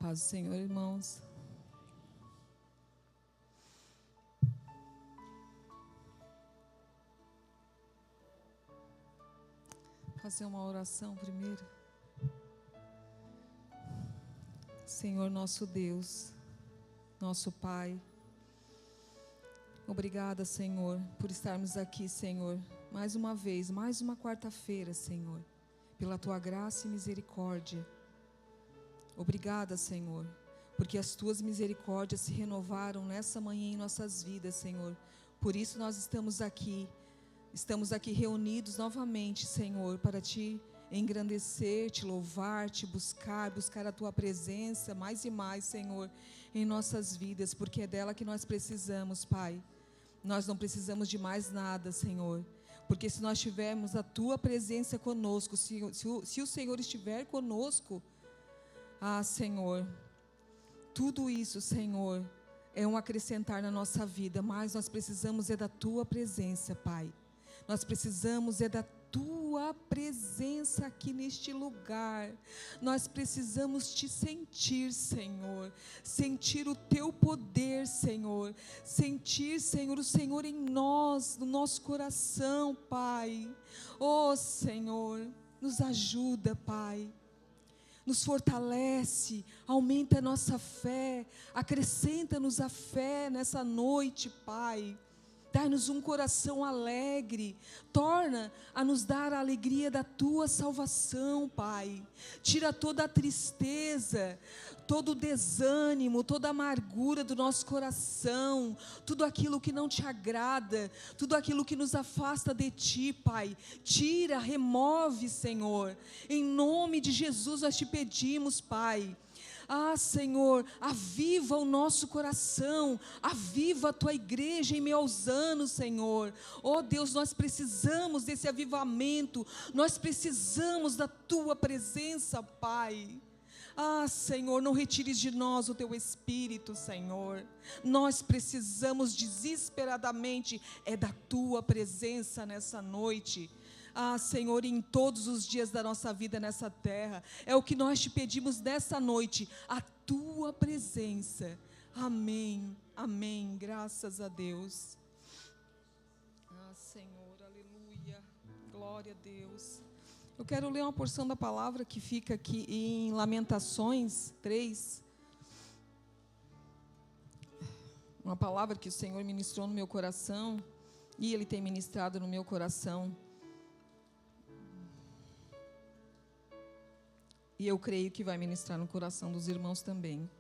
Paz do Senhor, irmãos. Fazer uma oração primeiro. Senhor nosso Deus, nosso Pai, obrigada, Senhor, por estarmos aqui, Senhor, mais uma vez, mais uma quarta-feira, Senhor, pela Tua graça e misericórdia. Obrigada, Senhor, porque as Tuas misericórdias se renovaram nessa manhã em nossas vidas, Senhor. Por isso nós estamos aqui reunidos novamente, Senhor, para Te engrandecer, Te louvar, Te buscar a Tua presença mais e mais, Senhor, em nossas vidas, porque é dela que nós precisamos, Pai. Nós não precisamos de mais nada, Senhor, porque se nós tivermos a Tua presença conosco, se o Senhor estiver conosco, Senhor, tudo isso, Senhor, é um acrescentar na nossa vida, mas nós precisamos da Tua presença, Pai. Nós precisamos da Tua presença aqui neste lugar. Nós precisamos Te sentir, Senhor. Sentir o Teu poder, Senhor. Sentir, Senhor, o Senhor em nós, no nosso coração, Pai. Senhor, nos ajuda, Pai. Nos fortalece, aumenta a nossa fé, acrescenta-nos a fé nessa noite, Pai. Dai-nos um coração alegre, torna a nos dar a alegria da Tua salvação, Pai. Tira toda a tristeza, todo o desânimo, toda a amargura do nosso coração, tudo aquilo que não Te agrada, tudo aquilo que nos afasta de Ti, Pai. Tira, remove, Senhor. Em nome de Jesus nós Te pedimos, Pai. Senhor, aviva o nosso coração, aviva a Tua igreja em meio aos anos, Senhor. Deus, nós precisamos desse avivamento, nós precisamos da Tua presença, Pai. Senhor, não retires de nós o Teu Espírito, Senhor. Nós precisamos desesperadamente da Tua presença nessa noite. Senhor, em todos os dias da nossa vida nessa terra, é o que nós Te pedimos nessa noite, a Tua presença. Amém, amém, graças a Deus. Senhor, aleluia, glória a Deus. Eu quero ler uma porção da palavra que fica aqui em Lamentações 3. Uma palavra que o Senhor ministrou no meu coração, e Ele tem ministrado no meu coração. E eu creio que vai ministrar no coração dos irmãos também.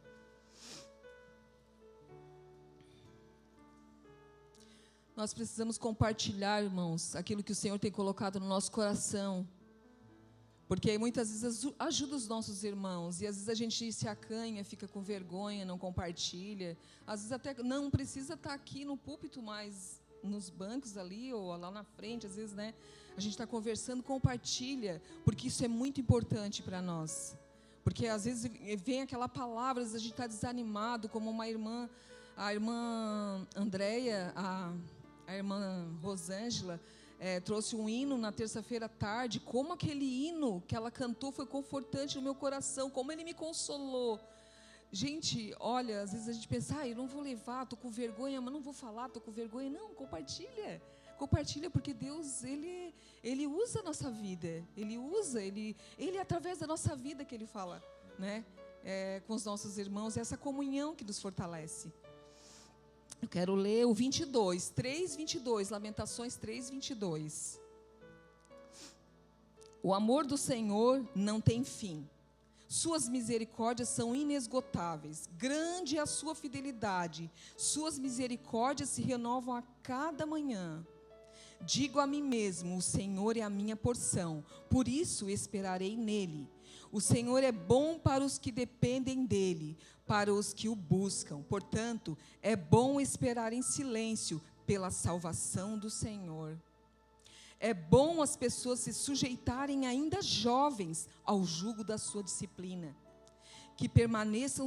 Nós precisamos compartilhar, irmãos, aquilo que o Senhor tem colocado no nosso coração. Porque muitas vezes ajuda os nossos irmãos. E às vezes a gente se acanha, fica com vergonha, não compartilha. Às vezes até não precisa estar aqui no púlpito, mas nos bancos ali ou lá na frente, às vezes, né? A gente está conversando, compartilha, porque isso é muito importante para nós. Porque às vezes vem aquela palavra, às vezes a gente está desanimado, como uma irmã, a irmã Andréia, a irmã Rosângela, trouxe um hino na terça-feira à tarde. Como aquele hino que ela cantou foi confortante no meu coração, como ele me consolou. Gente, olha, às vezes a gente pensa, eu não vou levar, estou com vergonha, mas não vou falar, estou com vergonha. Não, compartilha. Compartilha, porque Deus, Ele usa a nossa vida. Ele usa, Ele é através da nossa vida que Ele fala, né? Com os nossos irmãos, essa comunhão que nos fortalece. Eu quero ler o 22, 3:22, Lamentações 3:22. O amor do Senhor não tem fim. Suas misericórdias são inesgotáveis. Grande é a sua fidelidade. Suas misericórdias se renovam a cada manhã. Digo a mim mesmo, o Senhor é a minha porção, por isso esperarei nele. O Senhor é bom para os que dependem dele, para os que o buscam. Portanto, é bom esperar em silêncio pela salvação do Senhor. É bom as pessoas se sujeitarem ainda jovens ao jugo da sua disciplina, que permaneçam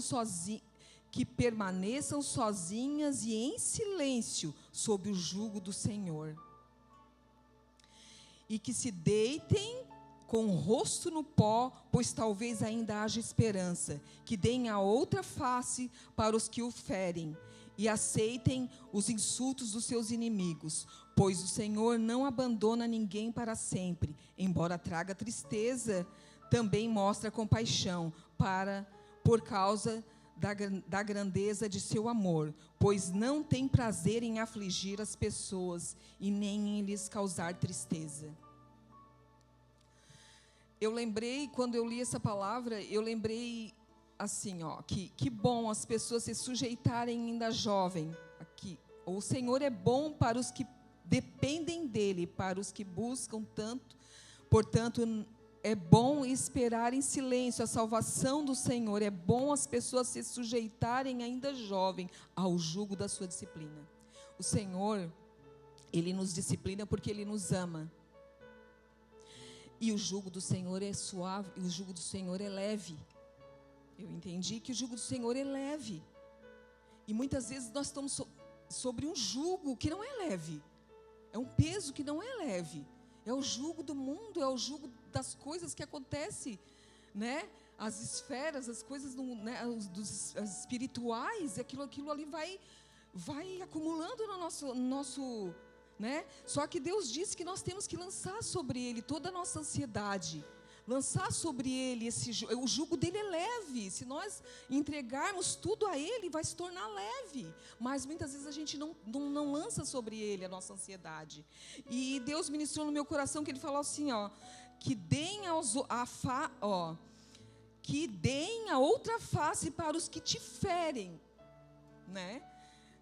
sozinhas e em silêncio sob o jugo do Senhor. E que se deitem com o rosto no pó, pois talvez ainda haja esperança, que deem a outra face para os que o ferem, e aceitem os insultos dos seus inimigos, pois o Senhor não abandona ninguém para sempre, embora traga tristeza, também mostra compaixão por causa da grandeza de seu amor, pois não tem prazer em afligir as pessoas e nem em lhes causar tristeza. Eu lembrei, quando eu li essa palavra, eu lembrei assim, que bom as pessoas se sujeitarem ainda jovem. Aqui, o Senhor é bom para os que dependem dele, para os que buscam tanto, portanto, é bom esperar em silêncio a salvação do Senhor. É bom as pessoas se sujeitarem ainda jovem ao jugo da sua disciplina. O Senhor, Ele nos disciplina porque Ele nos ama. E o jugo do Senhor é suave, e o jugo do Senhor é leve. Eu entendi que o jugo do Senhor é leve. E muitas vezes nós estamos sobre um jugo que não é leve. É um peso que não é leve. É o jugo do mundo, é o jugo das coisas que acontecem, né? As esferas, as coisas, né? As espirituais, aquilo ali vai acumulando no nosso, né? Só que Deus disse que nós temos que lançar sobre Ele toda a nossa ansiedade. Lançar sobre Ele o jugo dele é leve. Se nós entregarmos tudo a Ele, vai se tornar leve. Mas muitas vezes a gente não lança sobre Ele a nossa ansiedade. E Deus ministrou no meu coração que Ele falou assim, que deem que deem a outra face para os que te ferem, né?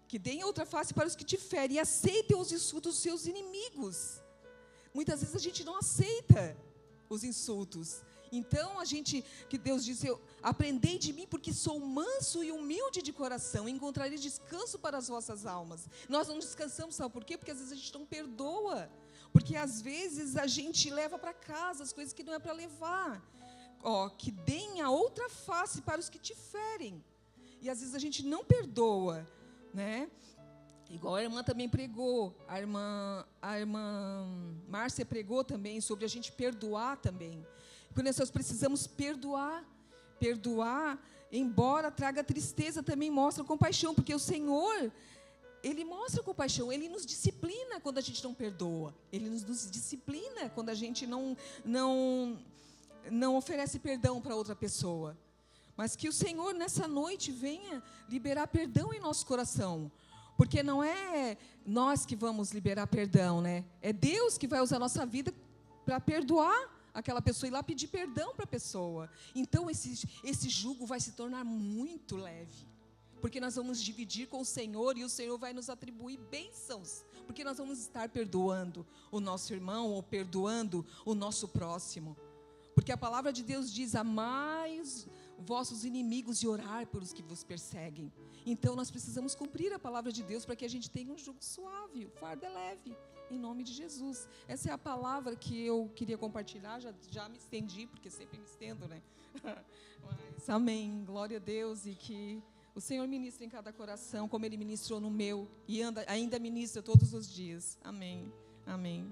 Que deem a outra face para os que te ferem e aceitem os insultos dos seus inimigos. Muitas vezes a gente não aceita os insultos. Então, que Deus disse, aprendei de mim, porque sou manso e humilde de coração, encontrarei descanso para as vossas almas. Nós não descansamos, sabe por quê? Porque às vezes a gente não perdoa, porque às vezes a gente leva para casa as coisas que não é para levar. Que deem a outra face para os que te ferem. E às vezes a gente não perdoa, né? Igual a irmã também pregou, a irmã Márcia pregou também sobre a gente perdoar também. Porque nós precisamos perdoar, embora traga tristeza, também mostra compaixão, porque o Senhor, Ele mostra compaixão, Ele nos disciplina quando a gente não perdoa, Ele nos disciplina quando a gente não oferece perdão para outra pessoa. Mas que o Senhor nessa noite venha liberar perdão em nosso coração. Porque não é nós que vamos liberar perdão, né? É Deus que vai usar a nossa vida para perdoar aquela pessoa e lá pedir perdão para a pessoa. Então esse jugo vai se tornar muito leve. Porque nós vamos dividir com o Senhor e o Senhor vai nos atribuir bênçãos. Porque nós vamos estar perdoando o nosso irmão ou perdoando o nosso próximo. Porque a palavra de Deus diz, amai os vossos inimigos e orar por os que vos perseguem. Então nós precisamos cumprir a palavra de Deus para que a gente tenha um jugo suave, o fardo é leve, em nome de Jesus. Essa é a palavra que eu queria compartilhar, já me estendi, porque sempre me estendo, né? Mas, amém, glória a Deus, e que o Senhor ministre em cada coração, como Ele ministrou no meu, e ainda ministra todos os dias. Amém, amém.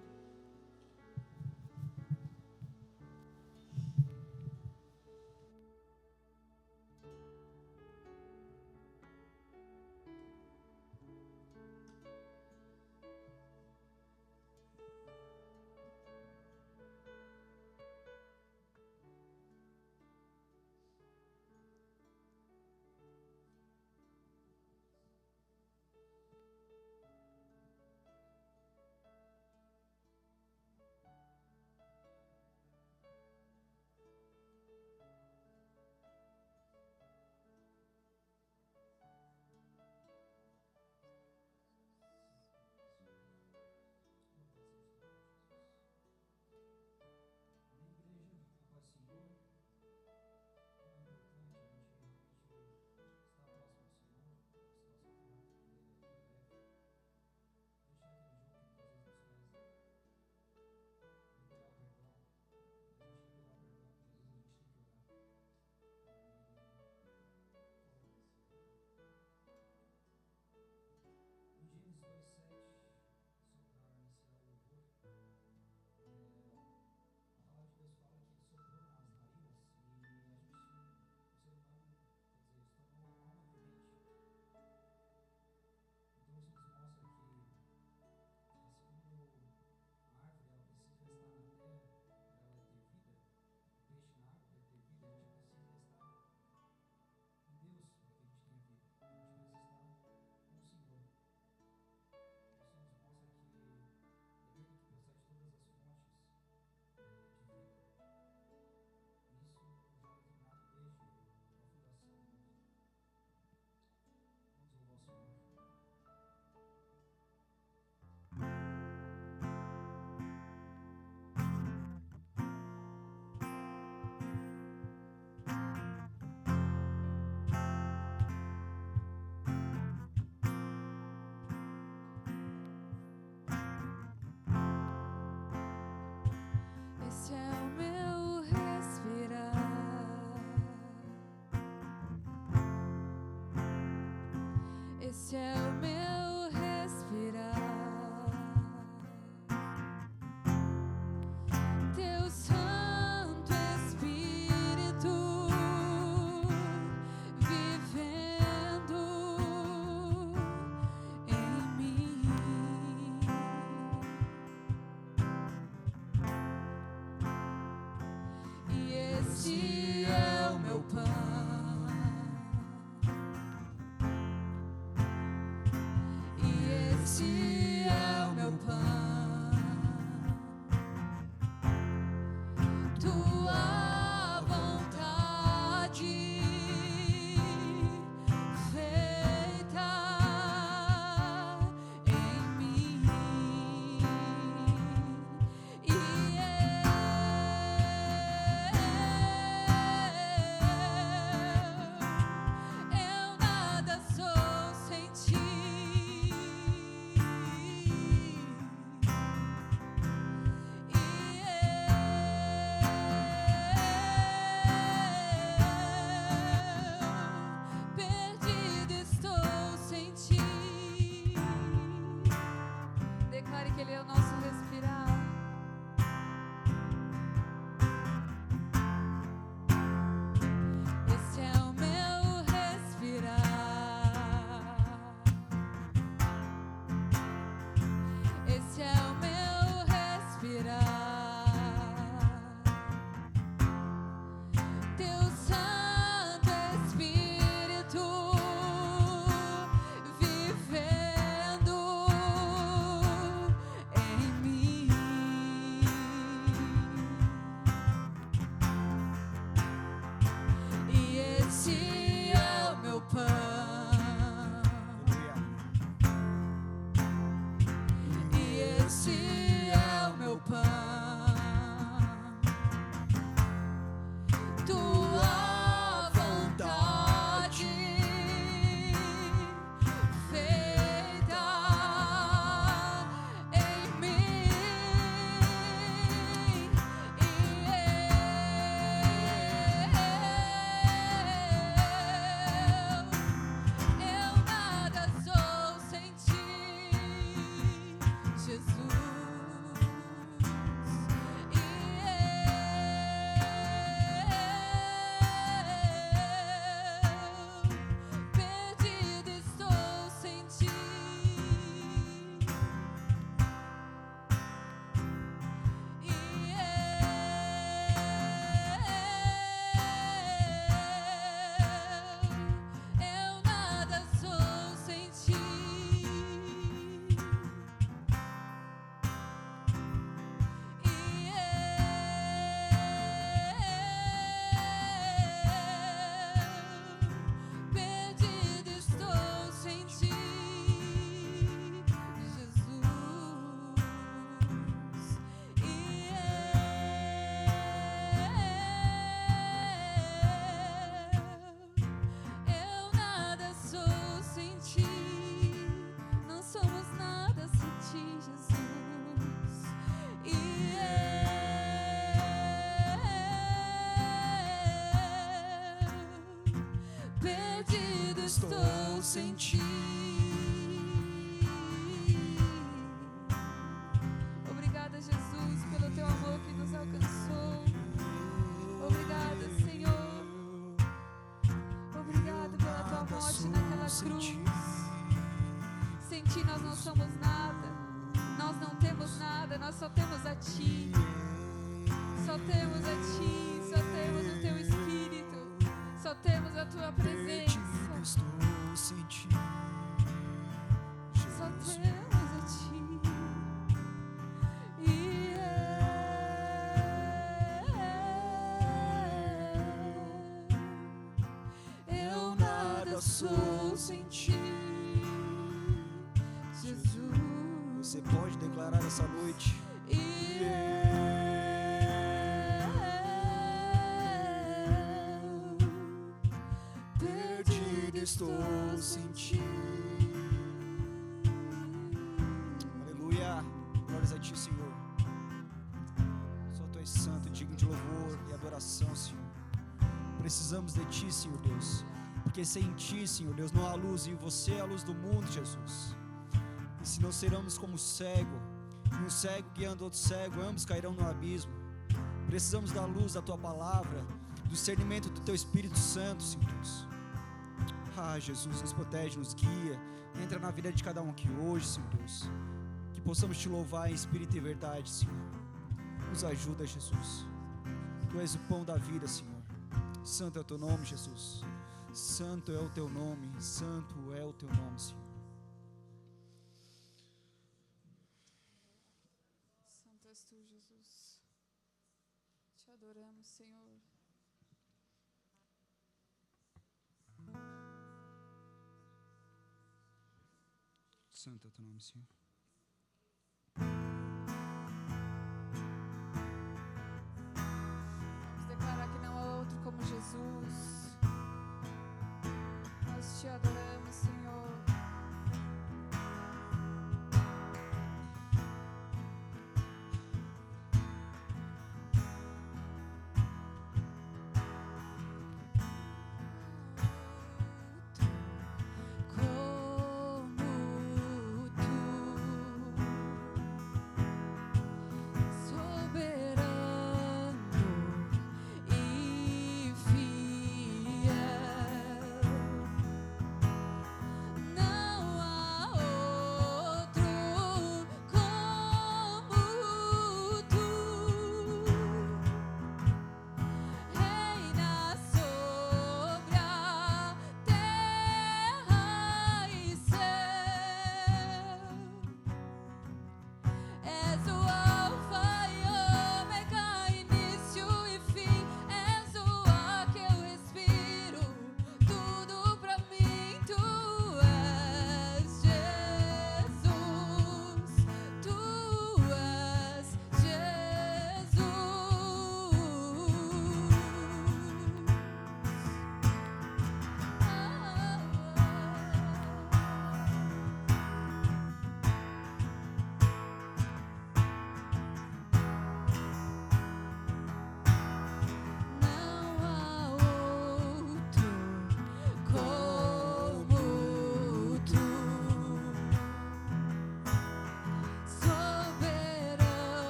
Esse é o meu respirar, Teu Santo Espírito vivendo em mim. E esse é o meu pão. Esse é o meu pão, Tua vontade feita em mim. Eu nada sou sem Ti. Perdido estou sem Ti. Declare que Ele é o nosso respirar. Esse é o meu respirar. Esse é o meu respirar. Teu Santo Espírito vivendo em mim. E esse é o meu pão. E esse é o meu pão, Tua vontade feita em mim. Eu nada sou sem Ti, Jesus. Perdido estou sem Ti. Eu nada sou sem Ti. Perdido estou sem Ti, Jesus. Eu nada sou sem Ti. Não somos nada sem Ti, Jesus. Perdido estou sem Ti. Obrigada, Jesus, pelo Teu amor que nos alcançou. Obrigada, Senhor. Obrigado pela Tua morte naquela cruz. Sem Ti nós não somos nada. Nós não temos nada. Nós só temos a Ti. Só temos a Ti. Só temos o Teu Espírito. Só temos a Tua presença. Estou sem Ti, Só temos a Ti. Eu nada sou sem Ti, Jesus. Você pode declarar essa noite. Perdido estou sem Ti. Aleluia. Glórias a Ti, Senhor. Só Tu és santo, digno de louvor e adoração, Senhor. Precisamos de Ti, Senhor Deus. Porque sem Ti, Senhor Deus, não há luz, e você é a luz do mundo, Jesus. E se não seremos como cego, e um cego guiando outro cego, ambos cairão no abismo. Precisamos da luz da Tua palavra, do discernimento do Teu Espírito Santo, Senhor Deus. Jesus, nos protege, nos guia, entra na vida de cada um aqui hoje, Senhor Deus. Que possamos Te louvar em espírito e verdade, Senhor. Nos ajuda, Jesus. Tu és o pão da vida, Senhor. Santo é o Teu nome, Jesus. Santo é o Teu nome, santo é o Teu nome, Senhor. Santo és Tu, Jesus. Te adoramos, Senhor. Santo é o Teu nome, Senhor. Vamos declarar que não há outro como Jesus. Nós Te adoramos, Senhor.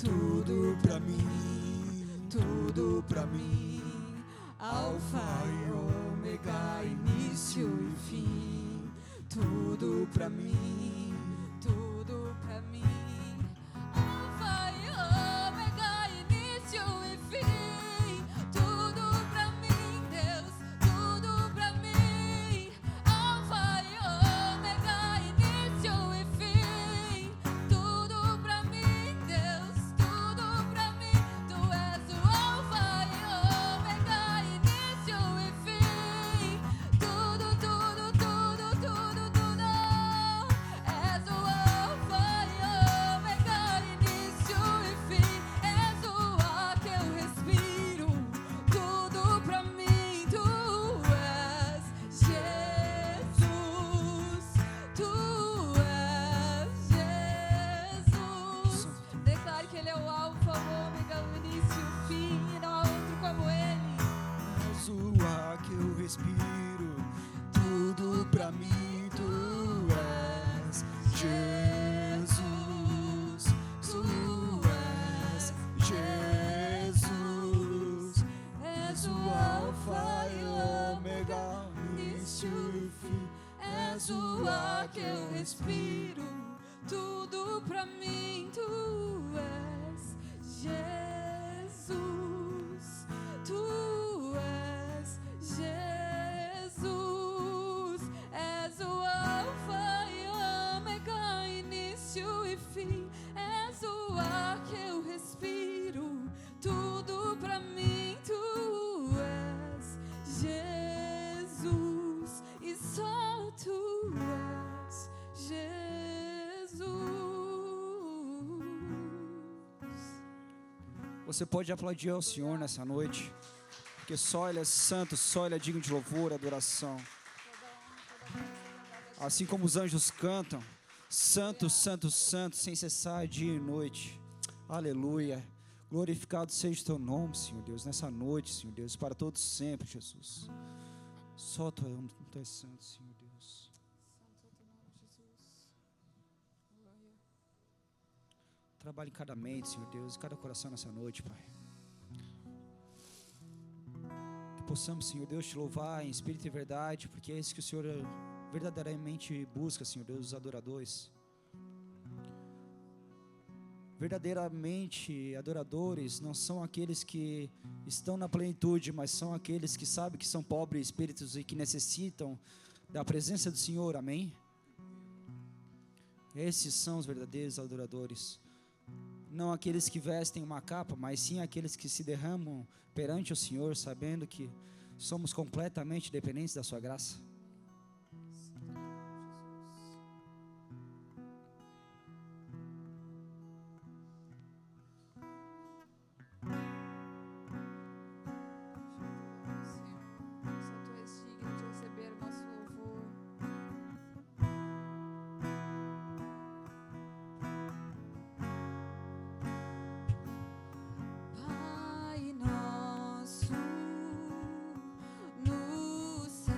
tudo pra mim, tudo pra mim. Alfa e ômega, início e fim, tudo pra mim, tudo pra mim. Alfa e ômega, início e fim, tudo pra mim, Deus, tudo pra mim. Alfa e ômega, início respiro, tudo pra mim tu és Jesus, tu és Jesus, és o Alfa e Ômega, início e fim, és o ar que eu respiro, tudo pra mim tu és Jesus, e só tu és Jesus. Você pode aplaudir ao Senhor nessa noite, porque só Ele é santo, só Ele é digno de louvor, adoração. Assim como os anjos cantam, santo, santo, santo, sem cessar dia e noite. Aleluia. Glorificado seja o teu nome, Senhor Deus, nessa noite, Senhor Deus, para todos sempre, Jesus. Só tu és santo, Senhor Deus. Trabalhe em cada mente, Senhor Deus, em cada coração nessa noite, Pai. Que possamos, Senhor Deus, te louvar em espírito e verdade, porque é isso que o Senhor verdadeiramente busca, Senhor Deus, os adoradores. Verdadeiramente adoradores não são aqueles que estão na plenitude, mas são aqueles que sabem que são pobres espíritos e que necessitam da presença do Senhor, amém? Esses são os verdadeiros adoradores. Não aqueles que vestem uma capa, mas sim aqueles que se derramam perante o Senhor, sabendo que somos completamente dependentes da sua graça. Só tu és digno de receber o nosso louvor. Pai nosso no céu,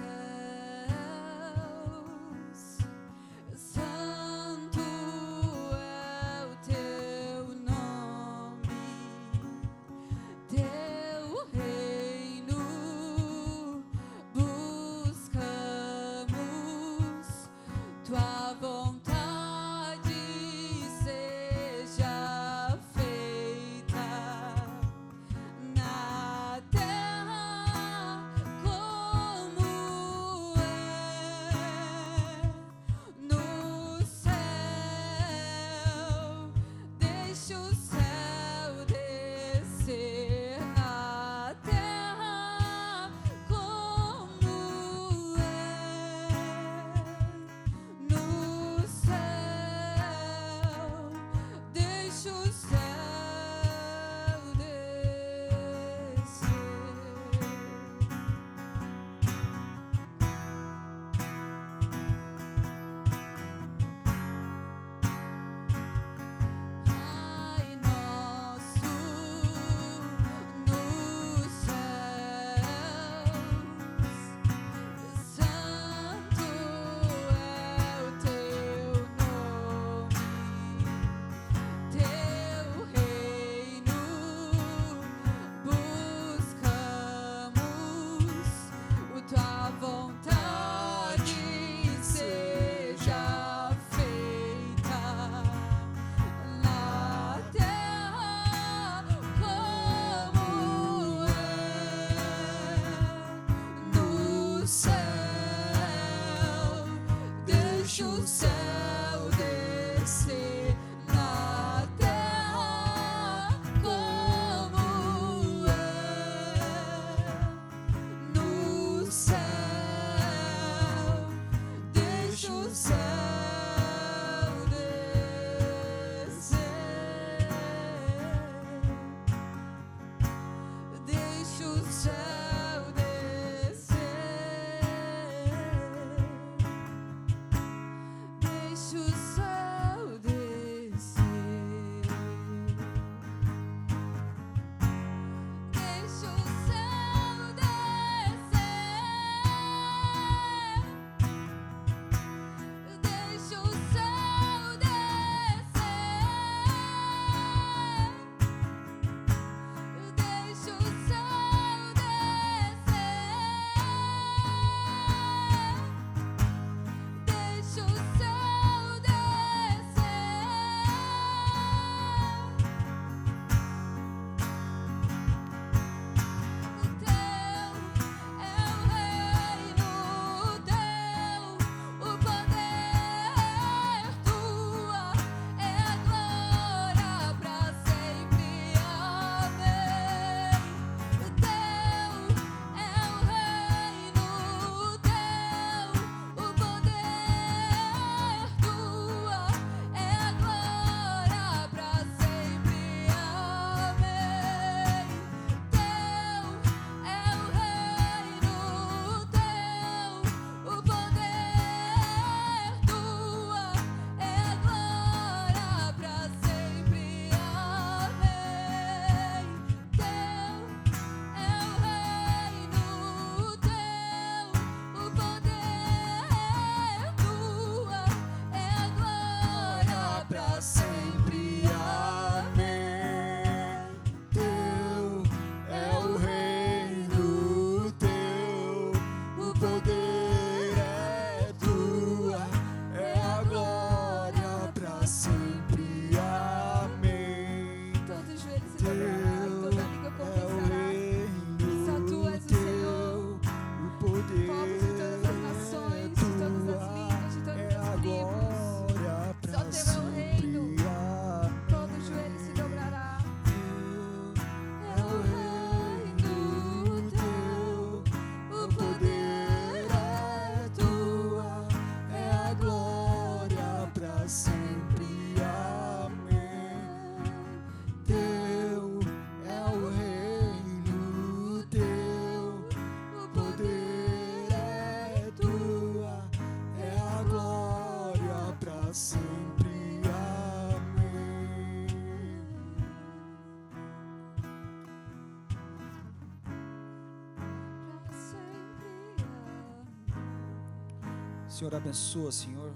Senhor, abençoa, Senhor,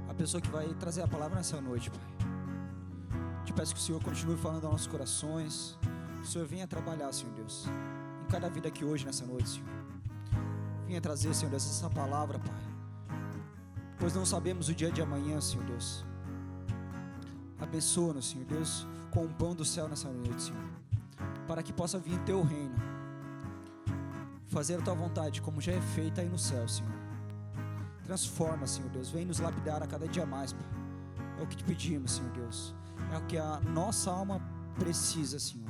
a pessoa que vai trazer a palavra nessa noite, Pai. Te peço que o Senhor continue falando aos nossos corações. Que o Senhor venha trabalhar, Senhor Deus, em cada vida aqui hoje, nessa noite, Senhor. Venha trazer, Senhor Deus, essa palavra, Pai, pois não sabemos o dia de amanhã, Senhor Deus. Abençoa-nos, Senhor Deus, com o pão do céu nessa noite, Senhor, para que possa vir teu reino, fazer a tua vontade, como já é feita aí no céu, Senhor. Transforma, Senhor Deus, vem nos lapidar a cada dia mais, Pai. É o que te pedimos, Senhor Deus, é o que a nossa alma precisa, Senhor,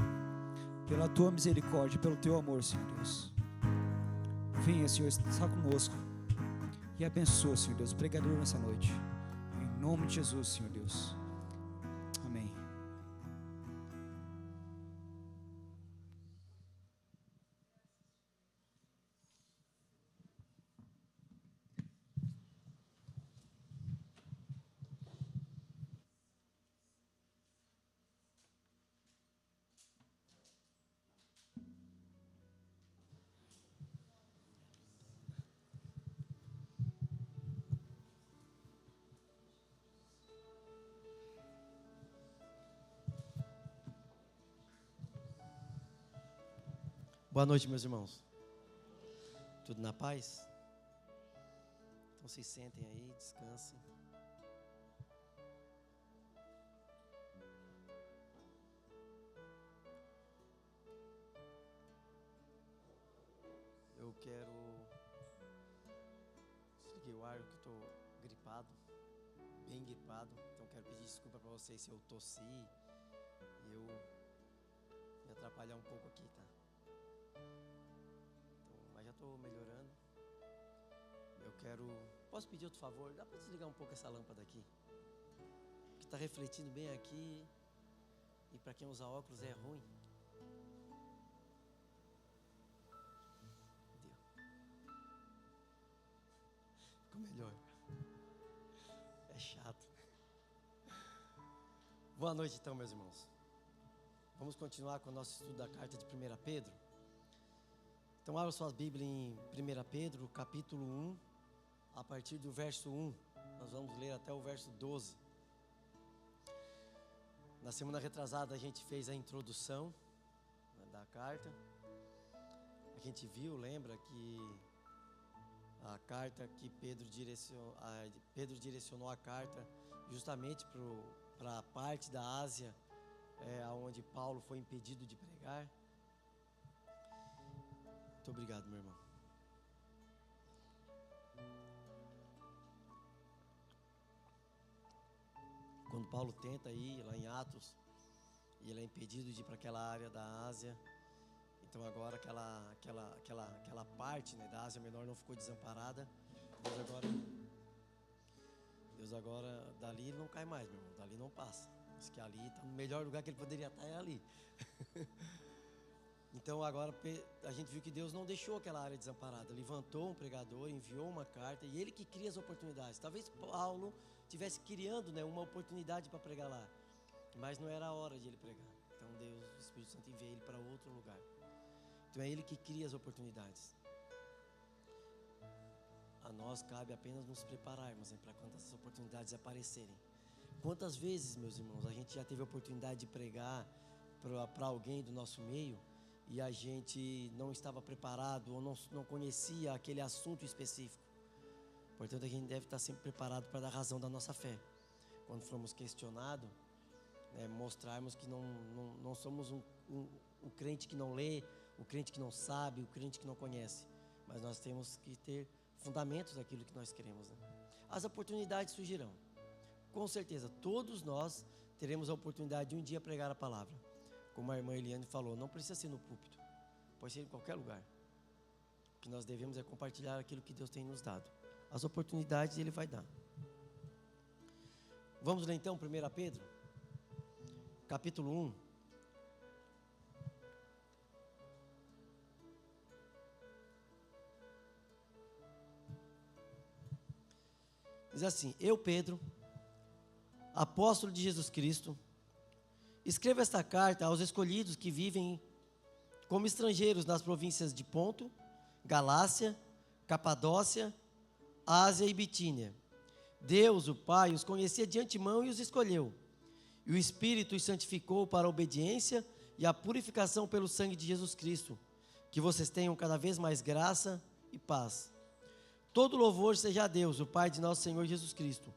pela tua misericórdia, pelo teu amor, Senhor Deus. Venha, Senhor, está conosco e abençoa, Senhor Deus, o pregador nessa noite, em nome de Jesus, Senhor Deus, amém. Boa noite, meus irmãos. Tudo na paz? Então se sentem aí, descansem. Eu quero... Desliguei o ar que eu estou gripado, bem gripado. Então quero pedir desculpa para vocês se eu tossi e eu me atrapalhar um pouco aqui, tá? Mas já estou melhorando. Eu quero... Posso pedir outro favor? Dá para desligar um pouco essa lâmpada aqui? Que está refletindo bem aqui. E para quem usa óculos é ruim. Deu. Ficou melhor. É chato. Boa noite então, meus irmãos. Vamos continuar com o nosso estudo da carta de 1 Pedro. Então abra suas Bíblias em 1 Pedro, capítulo 1, a partir do verso 1. Nós vamos ler até o verso 12. Na semana retrasada a gente fez a introdução, né, da carta. A gente viu, lembra que a carta que Pedro direcionou a carta justamente para a parte da Ásia, onde Paulo foi impedido de pregar. Muito obrigado, meu irmão. Quando Paulo tenta ir lá em Atos, e ele é impedido de ir para aquela área da Ásia. Então agora aquela parte, né, da Ásia Menor não ficou desamparada. Deus agora dali não cai mais, meu irmão. Dali não passa. Diz que ali está no melhor lugar que ele poderia estar, é ali. Então agora a gente viu que Deus não deixou aquela área desamparada. Levantou um pregador, enviou uma carta, e ele que cria as oportunidades. Talvez Paulo estivesse criando, né, uma oportunidade para pregar lá, mas não era a hora de ele pregar. Então Deus, o Espírito Santo, envia ele para outro lugar. Então é ele que cria as oportunidades. A nós cabe apenas nos prepararmos, né, para quando essas oportunidades aparecerem. Quantas vezes, meus irmãos, a gente já teve a oportunidade de pregar para alguém do nosso meio e a gente não estava preparado ou não conhecia aquele assunto específico. Portanto, a gente deve estar sempre preparado para dar razão da nossa fé. Quando formos questionados, né, mostrarmos que não somos um crente que não lê, o crente que não sabe, o crente que não conhece. Mas nós temos que ter fundamentos daquilo que nós queremos, né? As oportunidades surgirão. Com certeza, todos nós teremos a oportunidade de um dia pregar a palavra. Como a irmã Eliane falou, não precisa ser no púlpito, pode ser em qualquer lugar. O que nós devemos é compartilhar aquilo que Deus tem nos dado. As oportunidades Ele vai dar. Vamos ler então 1 Pedro, capítulo 1. Diz assim: Eu, Pedro, apóstolo de Jesus Cristo, escrevo esta carta aos escolhidos que vivem como estrangeiros nas províncias de Ponto, Galácia, Capadócia, Ásia e Bitínia. Deus, o Pai, os conhecia de antemão e os escolheu. E o Espírito os santificou para a obediência e a purificação pelo sangue de Jesus Cristo. Que vocês tenham cada vez mais graça e paz. Todo louvor seja a Deus, o Pai de nosso Senhor Jesus Cristo.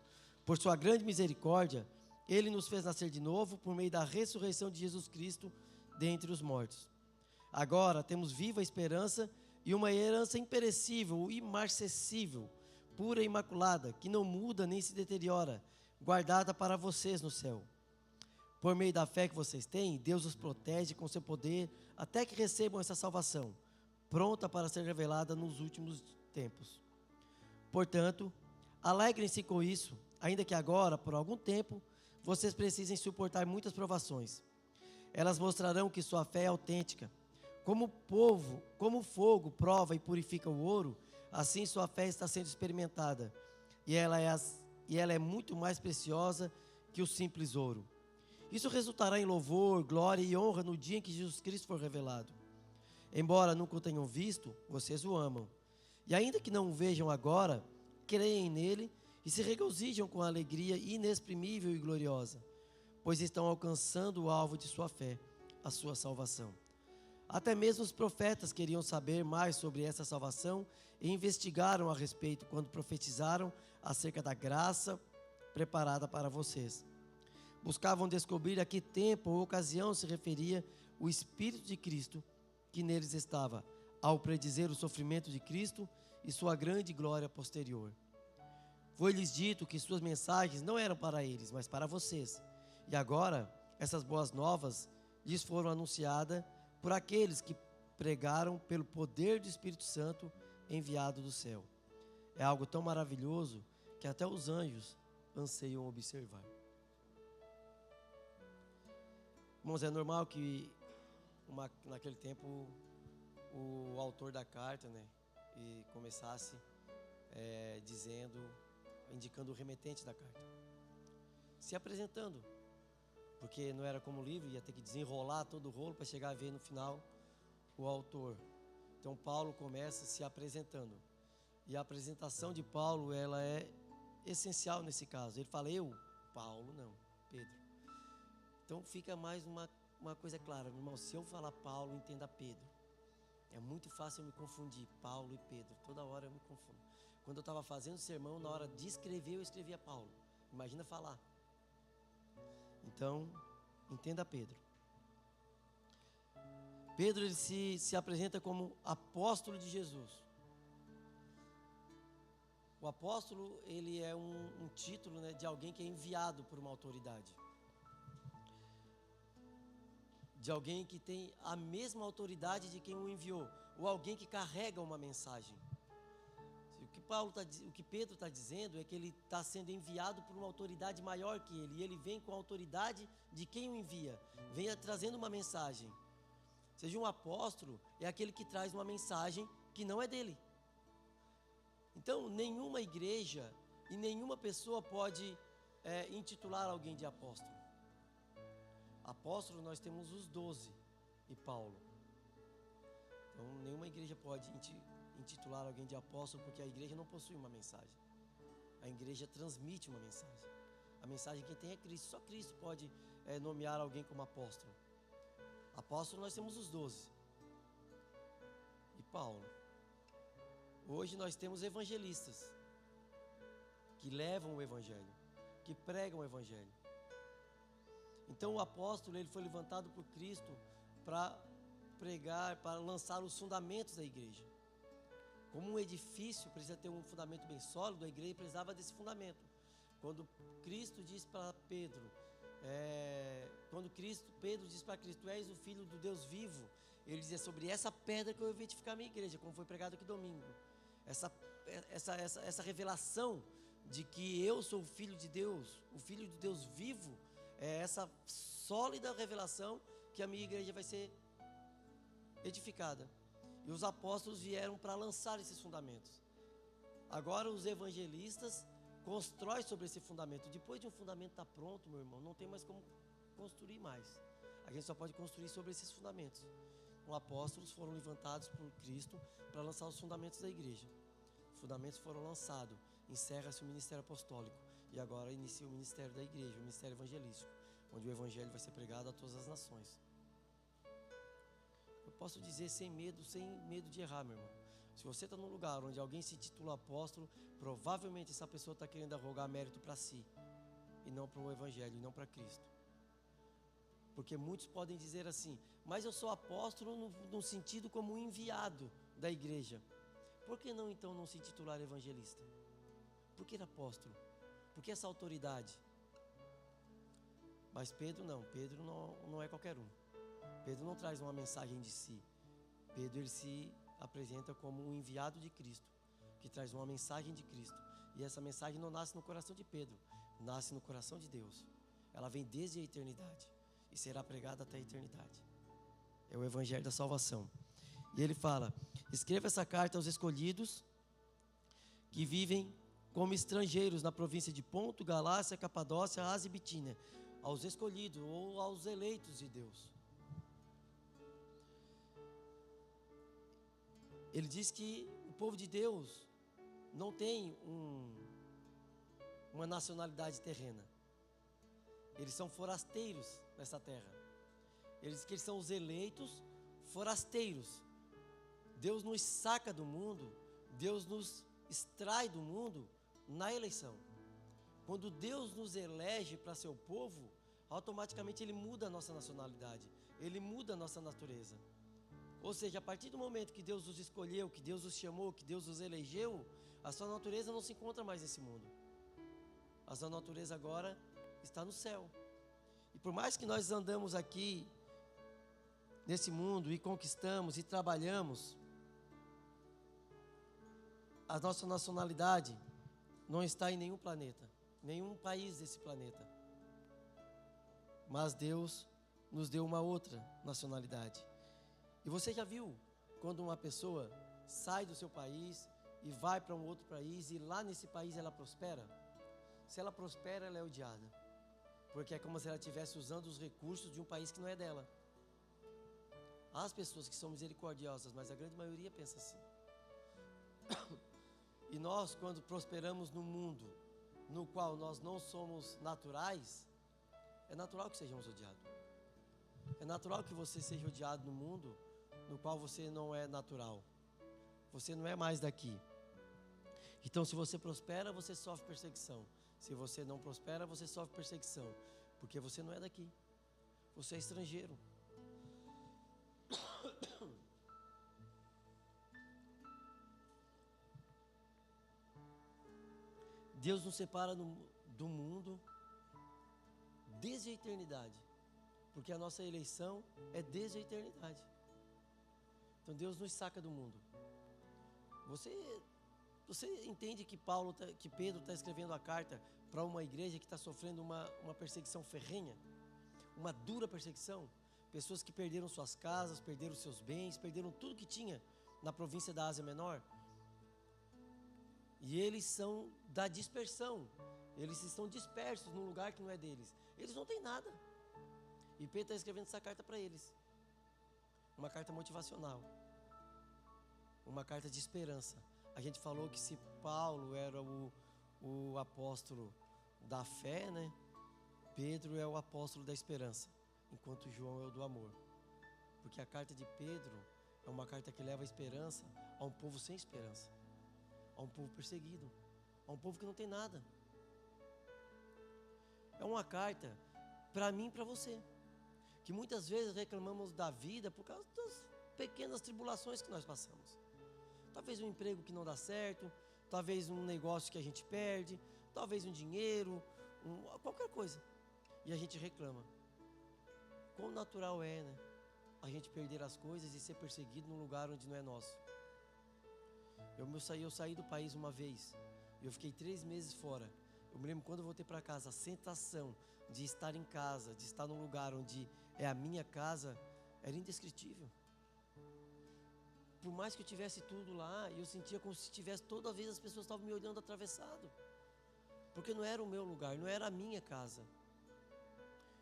Por sua grande misericórdia, Ele nos fez nascer de novo por meio da ressurreição de Jesus Cristo dentre os mortos. Agora temos viva esperança e uma herança imperecível, imarcessível, pura e imaculada, que não muda nem se deteriora, guardada para vocês no céu. Por meio da fé que vocês têm, Deus os protege com seu poder até que recebam essa salvação, pronta para ser revelada nos últimos tempos. Portanto, alegrem-se com isso, ainda que agora, por algum tempo, vocês precisem suportar muitas provações. Elas mostrarão que sua fé é autêntica. Como o fogo prova e purifica o ouro, assim sua fé está sendo experimentada, e ela é muito mais preciosa que o simples ouro. Isso resultará em louvor, glória e honra no dia em que Jesus Cristo for revelado. Embora nunca o tenham visto, vocês o amam. E ainda que não o vejam agora, creem nele e se regozijam com a alegria inexprimível e gloriosa, pois estão alcançando o alvo de sua fé, a sua salvação. Até mesmo os profetas queriam saber mais sobre essa salvação e investigaram a respeito quando profetizaram acerca da graça preparada para vocês. Buscavam descobrir a que tempo ou ocasião se referia o Espírito de Cristo que neles estava, ao predizer o sofrimento de Cristo e sua grande glória posterior. Foi-lhes dito que suas mensagens não eram para eles, mas para vocês. E agora, essas boas novas lhes foram anunciadas por aqueles que pregaram pelo poder do Espírito Santo enviado do céu. É algo tão maravilhoso que até os anjos anseiam observar. Irmãos, é normal que naquele tempo o autor da carta, e começasse indicando o remetente da carta, se apresentando, porque não era como o livro, ia ter que desenrolar todo o rolo para chegar a ver no final o autor. Então Paulo começa se apresentando, e a apresentação de Paulo, ela é essencial nesse caso. Ele fala, eu, Paulo, não, Pedro. Então fica mais uma coisa clara, meu irmão, se eu falar Paulo, entenda Pedro. É muito fácil eu me confundir, Paulo e Pedro, toda hora eu me confundo. Quando eu estava fazendo o sermão, na hora de escrever, eu escrevia Paulo. Imagina falar. Então, entenda Pedro. Pedro, ele se apresenta como apóstolo de Jesus. O apóstolo, ele é um título, de alguém que é enviado por uma autoridade. De alguém que tem a mesma autoridade de quem o enviou. Ou alguém que carrega uma mensagem. O que Pedro está dizendo é que ele está sendo enviado por uma autoridade maior que ele. E ele vem com a autoridade de quem o envia. Vem trazendo uma mensagem. Seja um apóstolo, é aquele que traz uma mensagem que não é dele. Então, nenhuma igreja e nenhuma pessoa pode intitular alguém de apóstolo. Apóstolo, nós temos os 12 e Paulo. Então, nenhuma igreja pode intitular alguém de apóstolo, porque a igreja não possui uma mensagem. A igreja transmite uma mensagem. A mensagem quem tem é Cristo. Só Cristo pode nomear alguém como apóstolo. Apóstolo, nós temos os 12 e Paulo. Hoje nós temos evangelistas que levam o evangelho, que pregam o evangelho. Então o apóstolo, ele foi levantado por Cristo para pregar, para lançar os fundamentos da igreja. Como um edifício precisa ter um fundamento bem sólido, a igreja precisava desse fundamento. Quando Cristo diz para Pedro, Pedro diz para Cristo, tu és o Filho do Deus vivo, ele dizia, sobre essa pedra que eu vou edificar a minha igreja, como foi pregado aqui domingo. Essa revelação de que eu sou o Filho de Deus, o Filho de Deus vivo, é essa sólida revelação que a minha igreja vai ser edificada. E os apóstolos vieram para lançar esses fundamentos. Agora os evangelistas constroem sobre esse fundamento. Depois de um fundamento estar pronto, meu irmão, não tem mais como construir mais. A gente só pode construir sobre esses fundamentos. Os apóstolos foram levantados por Cristo para lançar os fundamentos da igreja. fundamentos foram lançados, encerra-se o ministério apostólico e agora inicia o ministério da igreja, o ministério evangelístico, onde o evangelho vai ser pregado a todas as nações. Eu posso dizer sem medo de errar, meu irmão. Se você está num lugar onde alguém se titula apóstolo, provavelmente essa pessoa está querendo arrogar mérito para si e não para o evangelho, e não para Cristo. Porque muitos podem dizer assim: mas eu sou apóstolo no sentido como enviado da igreja. Por que não então não se titular evangelista? Por que apóstolo? Por que essa autoridade? Mas Pedro não é qualquer um. Pedro não traz uma mensagem de si. Pedro, ele se apresenta como um enviado de Cristo, que traz uma mensagem de Cristo. E essa mensagem não nasce no coração de Pedro, nasce no coração de Deus. Ela vem desde a eternidade e será pregada até a eternidade. É o evangelho da salvação. E ele fala: escreva essa carta aos escolhidos que vivem como estrangeiros na província de Ponto, Galácia, Capadócia, Ásia e Bitínia. Aos escolhidos ou aos eleitos de Deus. Ele diz que o povo de Deus não tem uma nacionalidade terrena. Eles são forasteiros nessa terra. Ele diz que eles são os eleitos forasteiros. Deus nos saca do mundo, Deus nos extrai do mundo na eleição. Quando Deus nos elege para seu povo, automaticamente Ele muda a nossa nacionalidade, Ele muda a nossa natureza. Ou seja, a partir do momento que Deus os escolheu, que Deus os chamou, que Deus os elegeu, a sua natureza não se encontra mais nesse mundo. A sua natureza agora está no céu. E por mais que nós andamos aqui nesse mundo e conquistamos e trabalhamos, a nossa nacionalidade não está em nenhum planeta, nenhum país desse planeta. Mas Deus nos deu uma outra nacionalidade. E você já viu quando uma pessoa sai do seu país e vai para um outro país e lá nesse país ela prospera? Se ela prospera, ela é odiada, porque é como se ela estivesse usando os recursos de um país que não é dela. Há as pessoas que são misericordiosas, mas a grande maioria pensa assim. E nós, quando prosperamos no mundo no qual nós não somos naturais, é natural que sejamos odiados. É natural que você seja odiado no mundo no qual você não é natural. Você não é mais daqui. Então, se você prospera, você sofre perseguição. Se você não prospera, você sofre perseguição, porque você não é daqui. Você é estrangeiro. Deus nos separa do mundo desde a eternidade, porque a nossa eleição é desde a eternidade. Então Deus nos saca do mundo. Você entende que Pedro está escrevendo a carta para uma igreja que está sofrendo uma perseguição ferrenha, uma dura perseguição? Pessoas que perderam suas casas, perderam seus bens, perderam tudo que tinha na província da Ásia Menor. E eles são da dispersão. Eles estão dispersos num lugar que não é deles. Eles não têm nada. E Pedro está escrevendo essa carta para eles. Uma carta motivacional. Uma carta de esperança. A gente falou que se Paulo era o apóstolo da fé, né? Pedro é o apóstolo da esperança, enquanto João é o do amor. Porque a carta de Pedro é uma carta que leva a esperança a um povo sem esperança, a um povo perseguido, a um povo que não tem nada. É uma carta para mim e para você, que muitas vezes reclamamos da vida por causa das pequenas tribulações que nós passamos. Talvez um emprego que não dá certo, talvez um negócio que a gente perde, talvez um dinheiro, qualquer coisa. E a gente reclama. Quão natural é, né? A gente perder as coisas e ser perseguido num lugar onde não é nosso. Eu saí do país uma vez, e eu fiquei 3 meses fora. Eu me lembro quando eu voltei para casa, a sensação de estar em casa, de estar num lugar onde é a minha casa, era indescritível. Por mais que eu tivesse tudo lá, eu sentia como se tivesse, toda vez as pessoas estavam me olhando atravessado. Porque não era o meu lugar, não era a minha casa.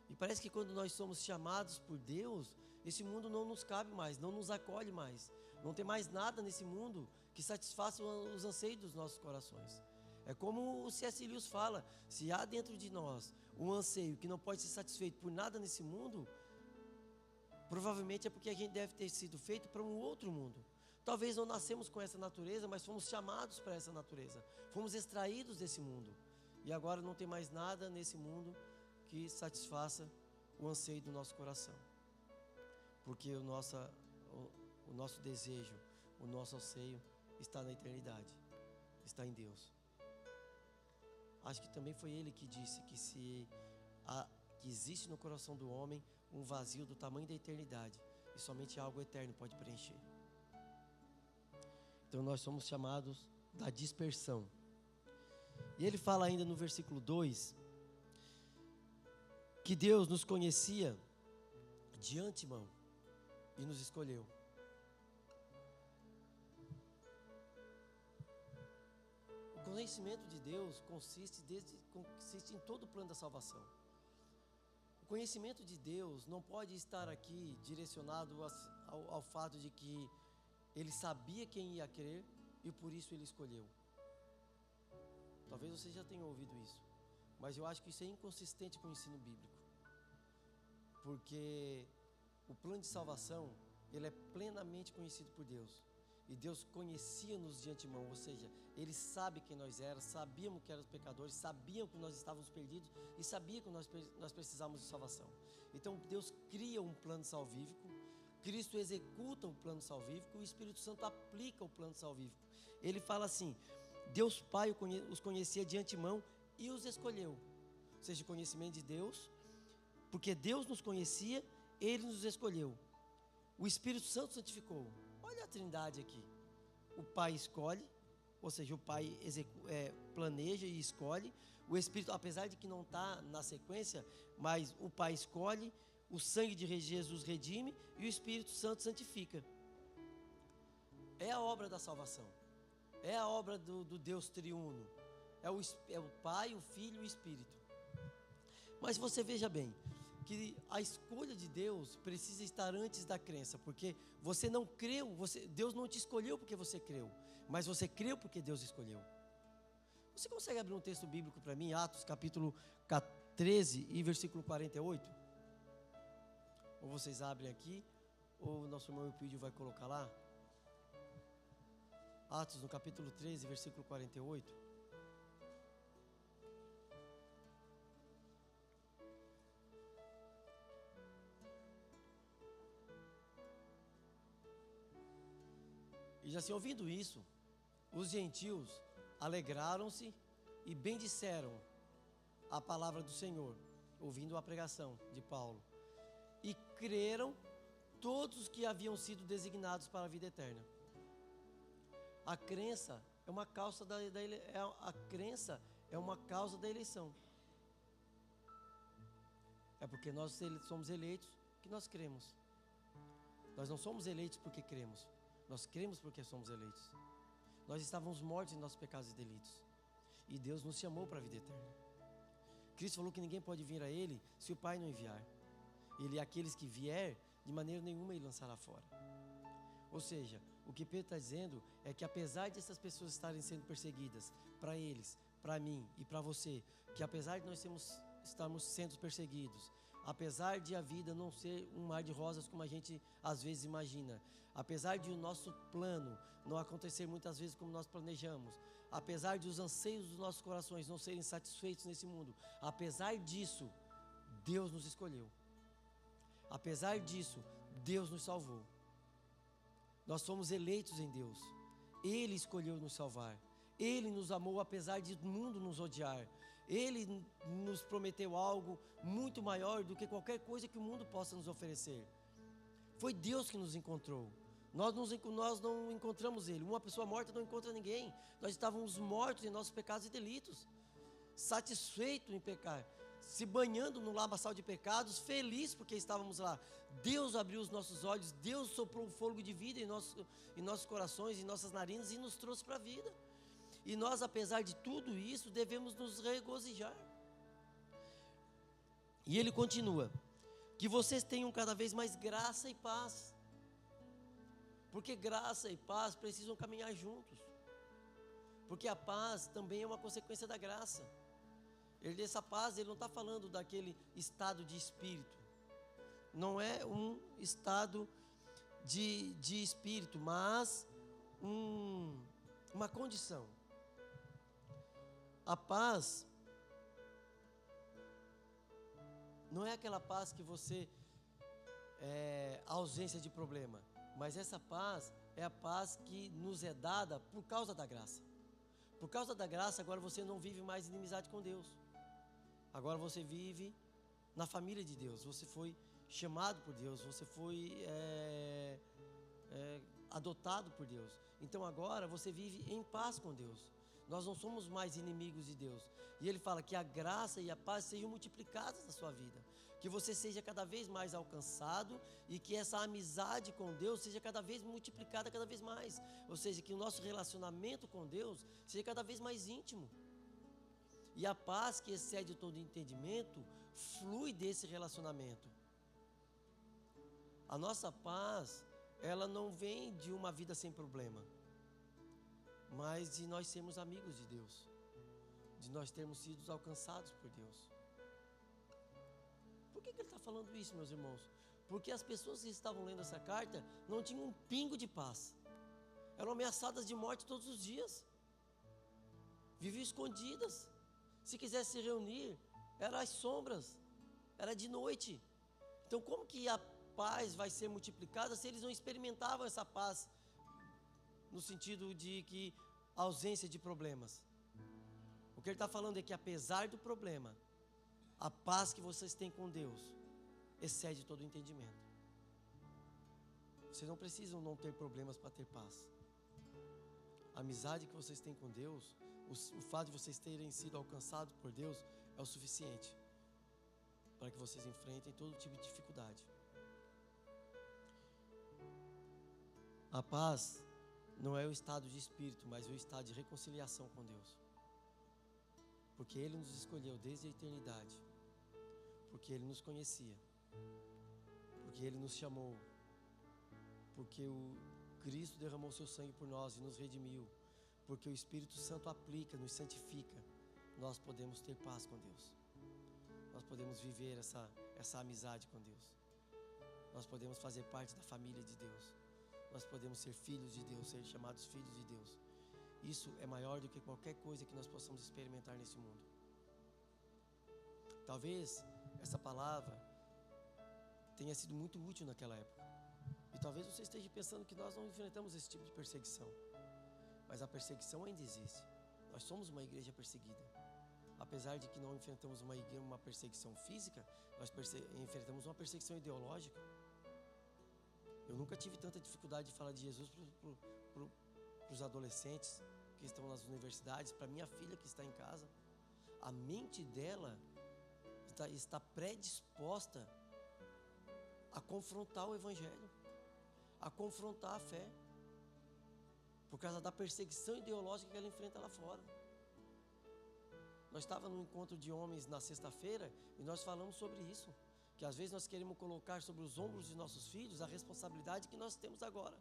E parece que quando nós somos chamados por Deus, esse mundo não nos cabe mais, não nos acolhe mais. Não tem mais nada nesse mundo que satisfaça os anseios dos nossos corações. É como o C.S. Lewis fala, se há dentro de nós um anseio que não pode ser satisfeito por nada nesse mundo, provavelmente é porque a gente deve ter sido feito para um outro mundo. Talvez não nascemos com essa natureza, mas fomos chamados para essa natureza. Fomos extraídos desse mundo. E agora não tem mais nada nesse mundo que satisfaça o anseio do nosso coração. Porque o nosso desejo, o nosso anseio está na eternidade, está em Deus. Acho que também foi ele que disse que que existe no coração do homem um vazio do tamanho da eternidade e somente algo eterno pode preencher. Então nós somos chamados da dispersão. E ele fala ainda no versículo 2 que Deus nos conhecia de antemão e nos escolheu. O conhecimento de Deus consiste em todo o plano da salvação. O conhecimento de Deus não pode estar aqui direcionado ao fato de que Ele sabia quem ia crer e por isso Ele escolheu. Talvez você já tenha ouvido isso, mas eu acho que isso é inconsistente com o ensino bíblico. Porque o plano de salvação, ele é plenamente conhecido por Deus. E Deus conhecia-nos de antemão, ou seja, Ele sabe quem nós éramos, sabíamos que éramos pecadores, sabiam que nós estávamos perdidos e sabia que nós precisávamos de salvação. Então Deus cria um plano salvífico, Cristo executa o plano salvífico e o Espírito Santo aplica o plano salvífico. Ele fala assim, Deus Pai os conhecia de antemão e os escolheu. Ou seja, o conhecimento de Deus, porque Deus nos conhecia, Ele nos escolheu. O Espírito Santo santificou. Olha a trindade aqui. O Pai escolhe, ou seja, o Pai planeja e escolhe. O Espírito, apesar de que não está na sequência, mas o Pai escolhe, o sangue de Jesus redime e o Espírito Santo santifica. É a obra da salvação. É a obra do Deus triuno. É o Pai, o Filho e o Espírito. Mas você veja bem, que a escolha de Deus precisa estar antes da crença, porque você não creu, Deus não te escolheu porque você creu, mas você creu porque Deus escolheu. Você consegue abrir um texto bíblico para mim, Atos capítulo 13 e versículo 48? Ou vocês abrem aqui, ou o nosso irmão Eupídio vai colocar lá? Atos no capítulo 13, versículo 48. E assim, ouvindo isso, os gentios alegraram-se e bendisseram a palavra do Senhor, ouvindo a pregação de Paulo. E creram todos os que haviam sido designados para a vida eterna. A crença é uma causa da eleição. É porque nós somos eleitos que nós cremos. Nós não somos eleitos porque cremos. Nós cremos porque somos eleitos. Nós estávamos mortos em nossos pecados e delitos. E Deus nos chamou para a vida eterna. Cristo falou que ninguém pode vir a Ele se o Pai não enviar. Ele, aqueles que vier, de maneira nenhuma Ele lançará fora. Ou seja, o que Pedro está dizendo é que apesar de essas pessoas estarem sendo perseguidas, para eles, para mim e para você, que apesar de nós estarmos sendo perseguidos, apesar de a vida não ser um mar de rosas como a gente às vezes imagina, apesar de o nosso plano não acontecer muitas vezes como nós planejamos, apesar de os anseios dos nossos corações não serem satisfeitos nesse mundo, apesar disso, Deus nos escolheu. Apesar disso, Deus nos salvou. Nós somos eleitos em Deus. Ele escolheu nos salvar. Ele nos amou apesar de o mundo nos odiar. Ele nos prometeu algo muito maior do que qualquer coisa que o mundo possa nos oferecer. Foi Deus que nos encontrou. Nós não encontramos Ele. Uma pessoa morta não encontra ninguém. Nós estávamos mortos em nossos pecados e delitos, satisfeitos em pecar, se banhando no lamaçal de pecados, felizes porque estávamos lá. Deus abriu os nossos olhos, Deus soprou um fôlego de vida em nossos corações, em nossas narinas e nos trouxe para a vida. E nós, apesar de tudo isso, devemos nos regozijar. E ele continua: que vocês tenham cada vez mais graça e paz. Porque graça e paz precisam caminhar juntos. Porque a paz também é uma consequência da graça. Essa paz, ele não está falando daquele estado de espírito. Não é um estado de espírito, mas uma condição. A paz não é aquela paz que você ausência de problema, mas essa paz é a paz que nos é dada por causa da graça. Por causa da graça, agora você não vive mais inimizade com Deus. Agora você vive na família de Deus. Você foi chamado por Deus, você foi adotado por Deus. Então agora você vive em paz com Deus. Nós não somos mais inimigos de Deus. E Ele fala que a graça e a paz sejam multiplicadas na sua vida. Que você seja cada vez mais alcançado e que essa amizade com Deus seja cada vez multiplicada, cada vez mais. Ou seja, que o nosso relacionamento com Deus seja cada vez mais íntimo. E a paz que excede todo entendimento flui desse relacionamento. A nossa paz, ela não vem de uma vida sem problema, mas de nós sermos amigos de Deus, de nós termos sido alcançados por Deus. Por que ele está falando isso, meus irmãos? Porque as pessoas que estavam lendo essa carta não tinham um pingo de paz, eram ameaçadas de morte todos os dias, viviam escondidas. Se quisesse se reunir, era às sombras, era de noite. Então como que a paz vai ser multiplicada se eles não experimentavam essa paz, no sentido de que ausência de problemas? O que ele está falando é que apesar do problema, a paz que vocês têm com Deus excede todo o entendimento. Vocês não precisam não ter problemas para ter paz. A amizade que vocês têm com Deus, o fato de vocês terem sido alcançados por Deus é o suficiente para que vocês enfrentem todo tipo de dificuldade. A paz não é o estado de espírito, mas o estado de reconciliação com Deus. Porque Ele nos escolheu desde a eternidade, porque Ele nos conhecia, porque Ele nos chamou, porque o Cristo derramou seu sangue por nós e nos redimiu, porque o Espírito Santo aplica, nos santifica. Nós podemos ter paz com Deus, nós podemos viver essa amizade com Deus, nós podemos fazer parte da família de Deus, nós podemos ser filhos de Deus, ser chamados filhos de Deus. Isso é maior do que qualquer coisa que nós possamos experimentar nesse mundo. Talvez essa palavra tenha sido muito útil naquela época, e talvez você esteja pensando que nós não enfrentamos esse tipo de perseguição, mas a perseguição ainda existe. Nós somos uma igreja perseguida. Apesar de que não enfrentamos uma perseguição física, nós enfrentamos uma perseguição ideológica. Eu nunca tive tanta dificuldade de falar de Jesus para os adolescentes que estão nas universidades, para minha filha que está em casa. A mente dela está predisposta a confrontar o Evangelho, a confrontar a fé, por causa da perseguição ideológica que ela enfrenta lá fora. Nós estávamos num encontro de homens na sexta-feira e nós falamos sobre isso, que às vezes nós queremos colocar sobre os ombros de nossos filhos a responsabilidade que nós temos agora,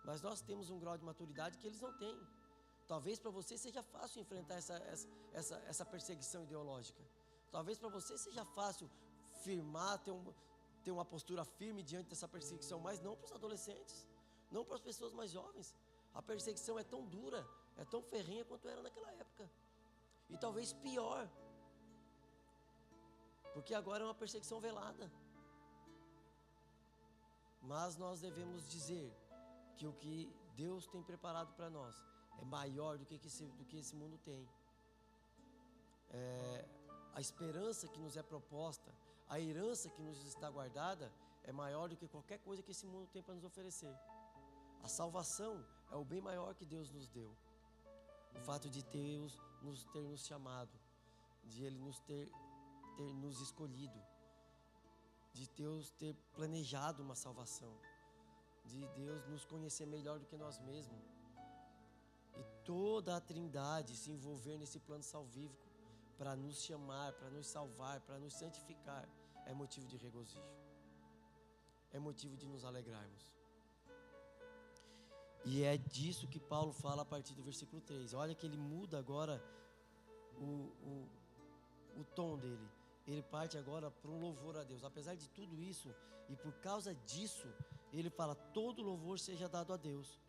mas nós temos um grau de maturidade que eles não têm. Talvez para você seja fácil enfrentar essa perseguição ideológica, talvez para você seja fácil firmar, ter uma postura firme diante dessa perseguição, mas não para os adolescentes, não para as pessoas mais jovens. A perseguição é tão dura, é tão ferrenha quanto era naquela época, e talvez pior, porque agora é uma perseguição velada. Mas nós devemos dizer que o que Deus tem preparado para nós é maior do que esse mundo tem. A esperança que nos é proposta, a herança que nos está guardada é maior do que qualquer coisa que esse mundo tem para nos oferecer. A salvação é o bem maior que Deus nos deu. O fato de Deus ter nos chamado, de Ele ter nos escolhido, de Deus ter planejado uma salvação, de Deus nos conhecer melhor do que nós mesmos, e toda a Trindade se envolver nesse plano salvífico para nos chamar, para nos salvar, para nos santificar, é motivo de regozijo, é motivo de nos alegrarmos. E é disso que Paulo fala a partir do versículo 3. Olha que ele muda agora o tom dele. Ele parte agora para um louvor a Deus. Apesar de tudo isso, e por causa disso, ele fala: todo louvor seja dado a Deus,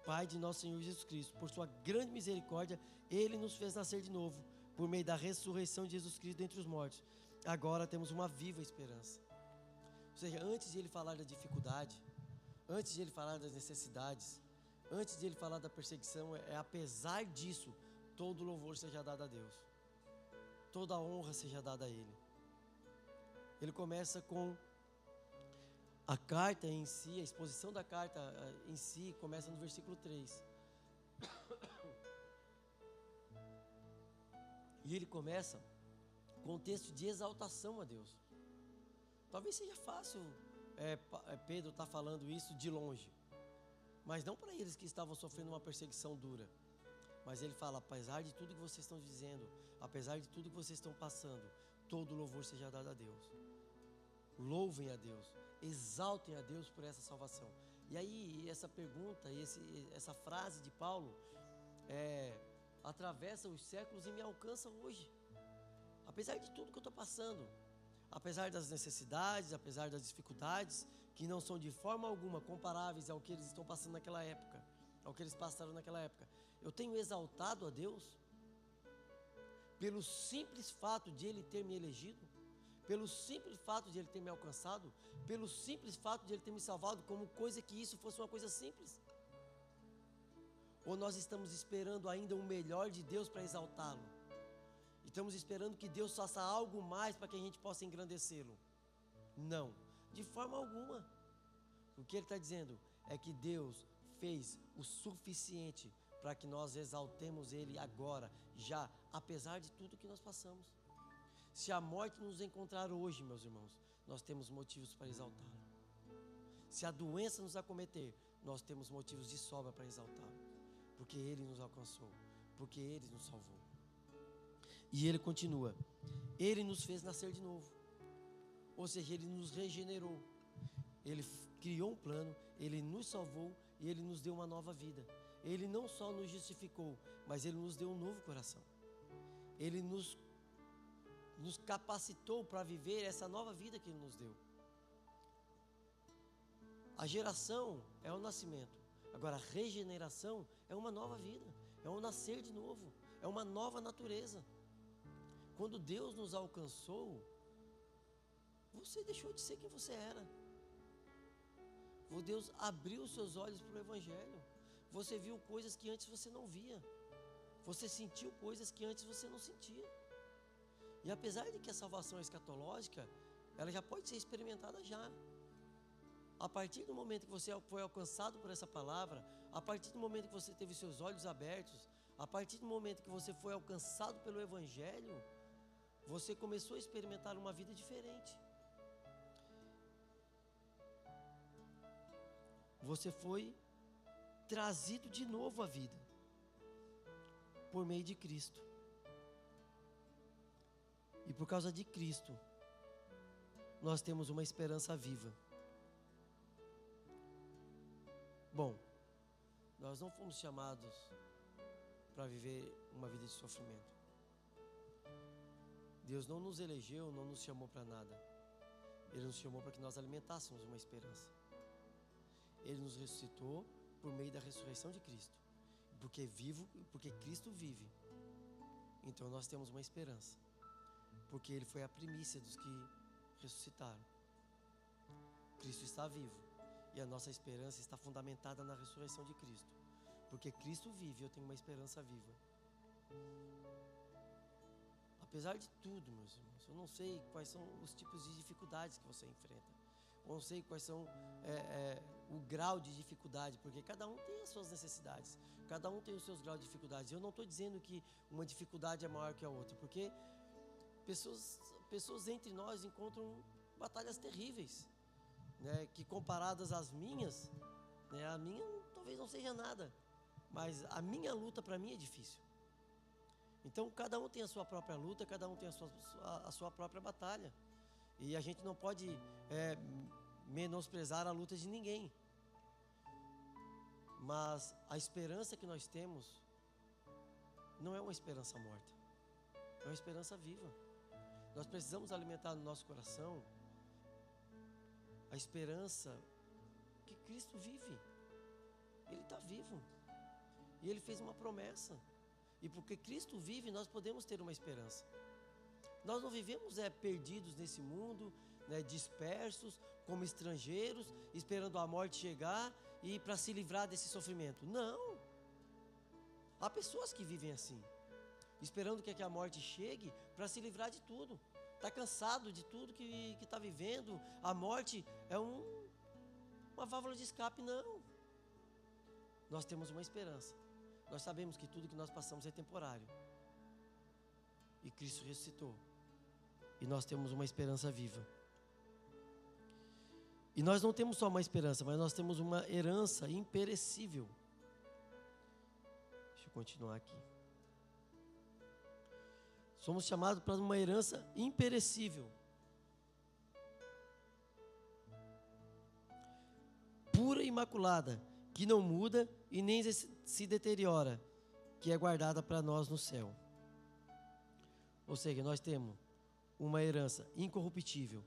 Pai de nosso Senhor Jesus Cristo. Por sua grande misericórdia, Ele nos fez nascer de novo, por meio da ressurreição de Jesus Cristo dentre os mortos. Agora temos uma viva esperança. Ou seja, antes de ele falar da dificuldade, antes de ele falar das necessidades, antes de ele falar da perseguição, apesar disso, todo louvor seja dado a Deus, toda honra seja dada a Ele. Ele começa com a carta em si, a exposição da carta em si, começa no versículo 3. E ele começa com um texto de exaltação a Deus. Talvez seja fácil Pedro estar falando isso de longe, mas não para eles que estavam sofrendo uma perseguição dura. Mas ele fala: apesar de tudo que vocês estão dizendo, apesar de tudo que vocês estão passando, todo louvor seja dado a Deus. Louvem a Deus, exaltem a Deus por essa salvação. E aí essa pergunta, essa frase de Paulo atravessa os séculos e me alcança hoje. Apesar de tudo que eu estou passando, apesar das necessidades, apesar das dificuldades, que não são de forma alguma comparáveis ao que eles estão passando naquela época, ao que eles passaram naquela época, eu tenho exaltado a Deus pelo simples fato de Ele ter me elegido, pelo simples fato de Ele ter me alcançado, pelo simples fato de Ele ter me salvado, como coisa que isso fosse uma coisa simples. Ou nós estamos esperando ainda o melhor de Deus para exaltá-lo? Estamos esperando que Deus faça algo mais para que a gente possa engrandecê-lo? Não, de forma alguma. O que ele está dizendo é que Deus fez o suficiente para que nós exaltemos Ele agora, já, apesar de tudo que nós passamos. Se a morte nos encontrar hoje, meus irmãos, nós temos motivos para exaltá-lo. Se a doença nos acometer, nós temos motivos de sobra para exaltá-lo, porque Ele nos alcançou, porque Ele nos salvou. E ele continua: Ele nos fez nascer de novo, ou seja, Ele nos regenerou, Ele criou um plano, Ele nos salvou e Ele nos deu uma nova vida. Ele não só nos justificou, mas Ele nos deu um novo coração. Ele nos capacitou para viver essa nova vida que Ele nos deu. A geração é o nascimento, agora a regeneração é uma nova vida, é um nascer de novo, é uma nova natureza. Quando Deus nos alcançou, você deixou de ser quem você era. Deus abriu os seus olhos para o Evangelho. Você viu coisas que antes você não via. Você sentiu coisas que antes você não sentia. E apesar de que a salvação é escatológica, ela já pode ser experimentada já. A partir do momento que você foi alcançado por essa palavra, a partir do momento que você teve seus olhos abertos, a partir do momento que você foi alcançado pelo Evangelho, você começou a experimentar uma vida diferente. Você foi trazido de novo à vida por meio de Cristo. E por causa de Cristo, nós temos uma esperança viva. Bom, nós não fomos chamados para viver uma vida de sofrimento. Deus não nos elegeu, não nos chamou para nada. Ele nos chamou para que nós alimentássemos uma esperança. Ele nos ressuscitou por meio da ressurreição de Cristo. Porque Cristo vive. Então nós temos uma esperança. Porque Ele foi a primícia dos que ressuscitaram. Cristo está vivo. E a nossa esperança está fundamentada na ressurreição de Cristo. Porque Cristo vive, eu tenho uma esperança viva. Apesar de tudo, meus irmãos, eu não sei quais são os tipos de dificuldades que você enfrenta. Eu não sei quais são o grau de dificuldade, porque cada um tem as suas necessidades, cada um tem os seus graus de dificuldades. Eu não estou dizendo que uma dificuldade é maior que a outra, porque pessoas entre nós encontram batalhas terríveis, né, que comparadas às minhas, né, a minha talvez não seja nada, mas a minha luta para mim é difícil. Então cada um tem a sua própria luta, cada um tem a sua própria batalha. E a gente não pode menosprezar a luta de ninguém. Mas a esperança que nós temos não é uma esperança morta, é uma esperança viva. Nós precisamos alimentar no nosso coração a esperança que Cristo vive. Ele está vivo. E Ele fez uma promessa. E porque Cristo vive, nós podemos ter uma esperança. Nós não vivemos perdidos nesse mundo, dispersos, como estrangeiros, esperando a morte chegar e para se livrar desse sofrimento. Não. Há pessoas que vivem assim, esperando que a morte chegue para se livrar de tudo. Está cansado de tudo que está vivendo. A morte é uma válvula de escape. Não. Nós temos uma esperança. Nós sabemos que tudo que nós passamos é temporário. E Cristo ressuscitou. E nós temos uma esperança viva. E nós não temos só uma esperança, mas nós temos uma herança imperecível. Deixa eu continuar aqui. Somos chamados para uma herança imperecível. Pura e imaculada, que não muda e nem se deteriora, que é guardada para nós no céu. Ou seja, nós temos uma herança incorruptível,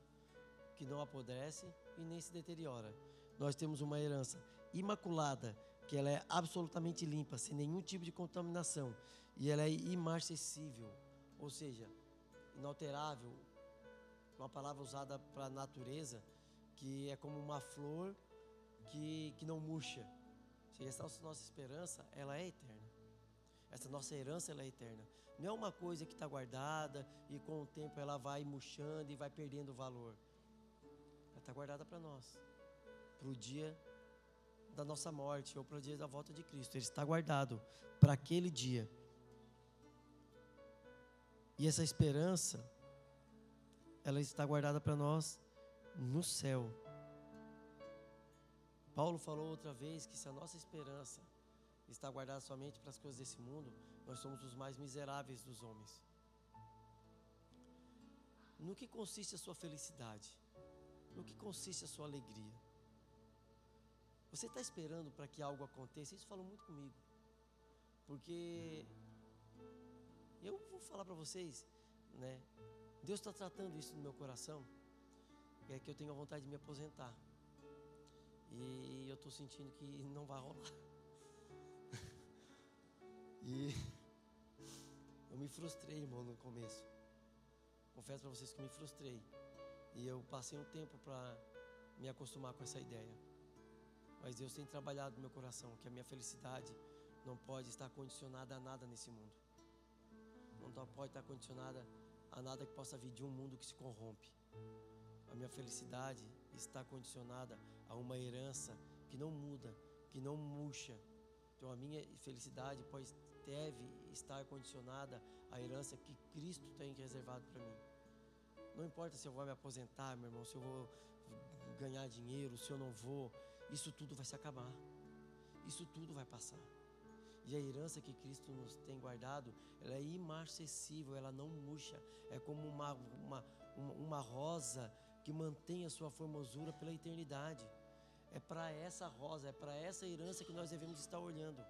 que não apodrece e nem se deteriora. Nós temos uma herança imaculada, que ela é absolutamente limpa, sem nenhum tipo de contaminação, e ela é imarcessível, ou seja, inalterável, uma palavra usada para a natureza, que é como uma flor que não murcha. Ou seja, essa nossa esperança, ela é eterna. Essa nossa herança, ela é eterna. Não é uma coisa que está guardada e com o tempo ela vai murchando e vai perdendo valor. Ela está guardada para nós, para o dia da nossa morte ou para o dia da volta de Cristo. Ele está guardado para aquele dia. E essa esperança, ela está guardada para nós no céu. Paulo falou outra vez que se a nossa esperança está guardada somente para as coisas desse mundo, nós somos os mais miseráveis dos homens. No que consiste a sua felicidade? No que consiste a sua alegria? Você está esperando para que algo aconteça? Isso falou muito comigo. Porque eu vou falar para vocês, Deus está tratando isso no meu coração. É que eu tenho a vontade de me aposentar. E eu estou sentindo que não vai rolar. E eu me frustrei, irmão, no começo. Confesso para vocês que eu me frustrei. E eu passei um tempo para me acostumar com essa ideia. Mas Deus tem trabalhado no meu coração que a minha felicidade não pode estar condicionada a nada nesse mundo. Não pode estar condicionada a nada que possa vir de um mundo que se corrompe. A minha felicidade está condicionada a uma herança que não muda, que não murcha. Então a minha felicidade deve estar condicionada à herança que Cristo tem reservado para mim. Não importa se eu vou me aposentar, meu irmão, se eu vou ganhar dinheiro, se eu não vou, isso tudo vai se acabar. Isso tudo vai passar. E a herança que Cristo nos tem guardado, ela é imarcessível, ela não murcha. É como uma rosa que mantém a sua formosura pela eternidade. É para essa rosa, é para essa herança que nós devemos estar olhando.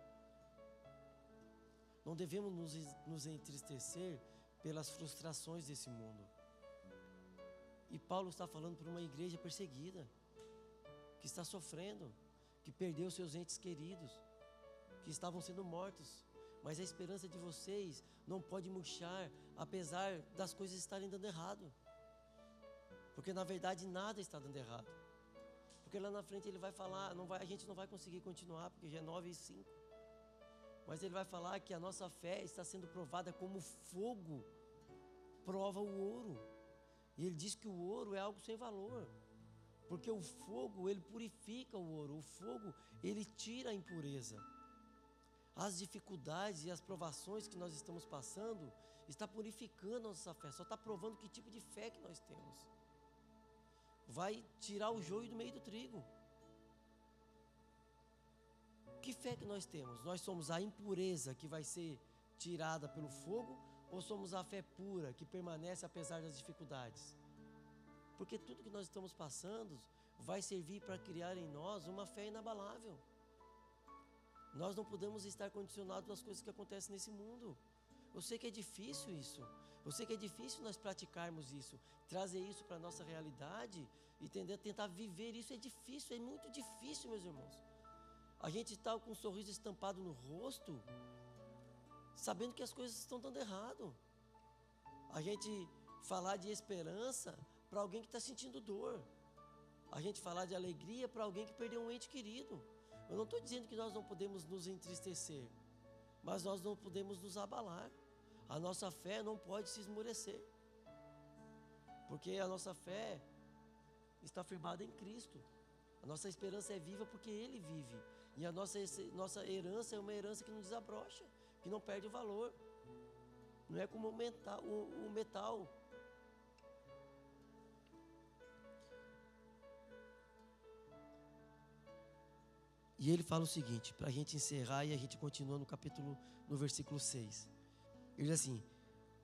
Não devemos nos entristecer pelas frustrações desse mundo. E Paulo está falando para uma igreja perseguida, que está sofrendo, que perdeu seus entes queridos, que estavam sendo mortos. Mas a esperança de vocês não pode murchar, apesar das coisas estarem dando errado. Porque na verdade nada está dando errado. Porque lá na frente ele vai falar, a gente não vai conseguir continuar, porque já é 9:05. Mas ele vai falar que a nossa fé está sendo provada como fogo prova o ouro. E ele diz que o ouro é algo sem valor. Porque o fogo, ele purifica o ouro. O fogo, ele tira a impureza. As dificuldades e as provações que nós estamos passando está purificando a nossa fé. Só está provando que tipo de fé que nós temos. Vai tirar o joio do meio do trigo. Que fé que nós temos? Nós somos a impureza que vai ser tirada pelo fogo, ou somos a fé pura que permanece apesar das dificuldades? Porque tudo que nós estamos passando vai servir para criar em nós uma fé inabalável. Nós não podemos estar condicionados às coisas que acontecem nesse mundo. Eu sei que é difícil isso. Eu sei que é difícil nós praticarmos isso, trazer isso para a nossa realidade e tentar viver isso. É difícil, é muito difícil, meus irmãos. A gente está com um sorriso estampado no rosto, sabendo que as coisas estão dando errado. A gente falar de esperança para alguém que está sentindo dor. A gente falar de alegria para alguém que perdeu um ente querido. Eu não estou dizendo que nós não podemos nos entristecer, mas nós não podemos nos abalar. A nossa fé não pode se esmorecer, porque a nossa fé está firmada em Cristo. A nossa esperança é viva porque Ele vive. E a nossa herança é uma herança que não desabrocha, que não perde o valor. Não é como o metal. E ele fala o seguinte, para a gente encerrar, e a gente continua no versículo 6. Ele diz assim: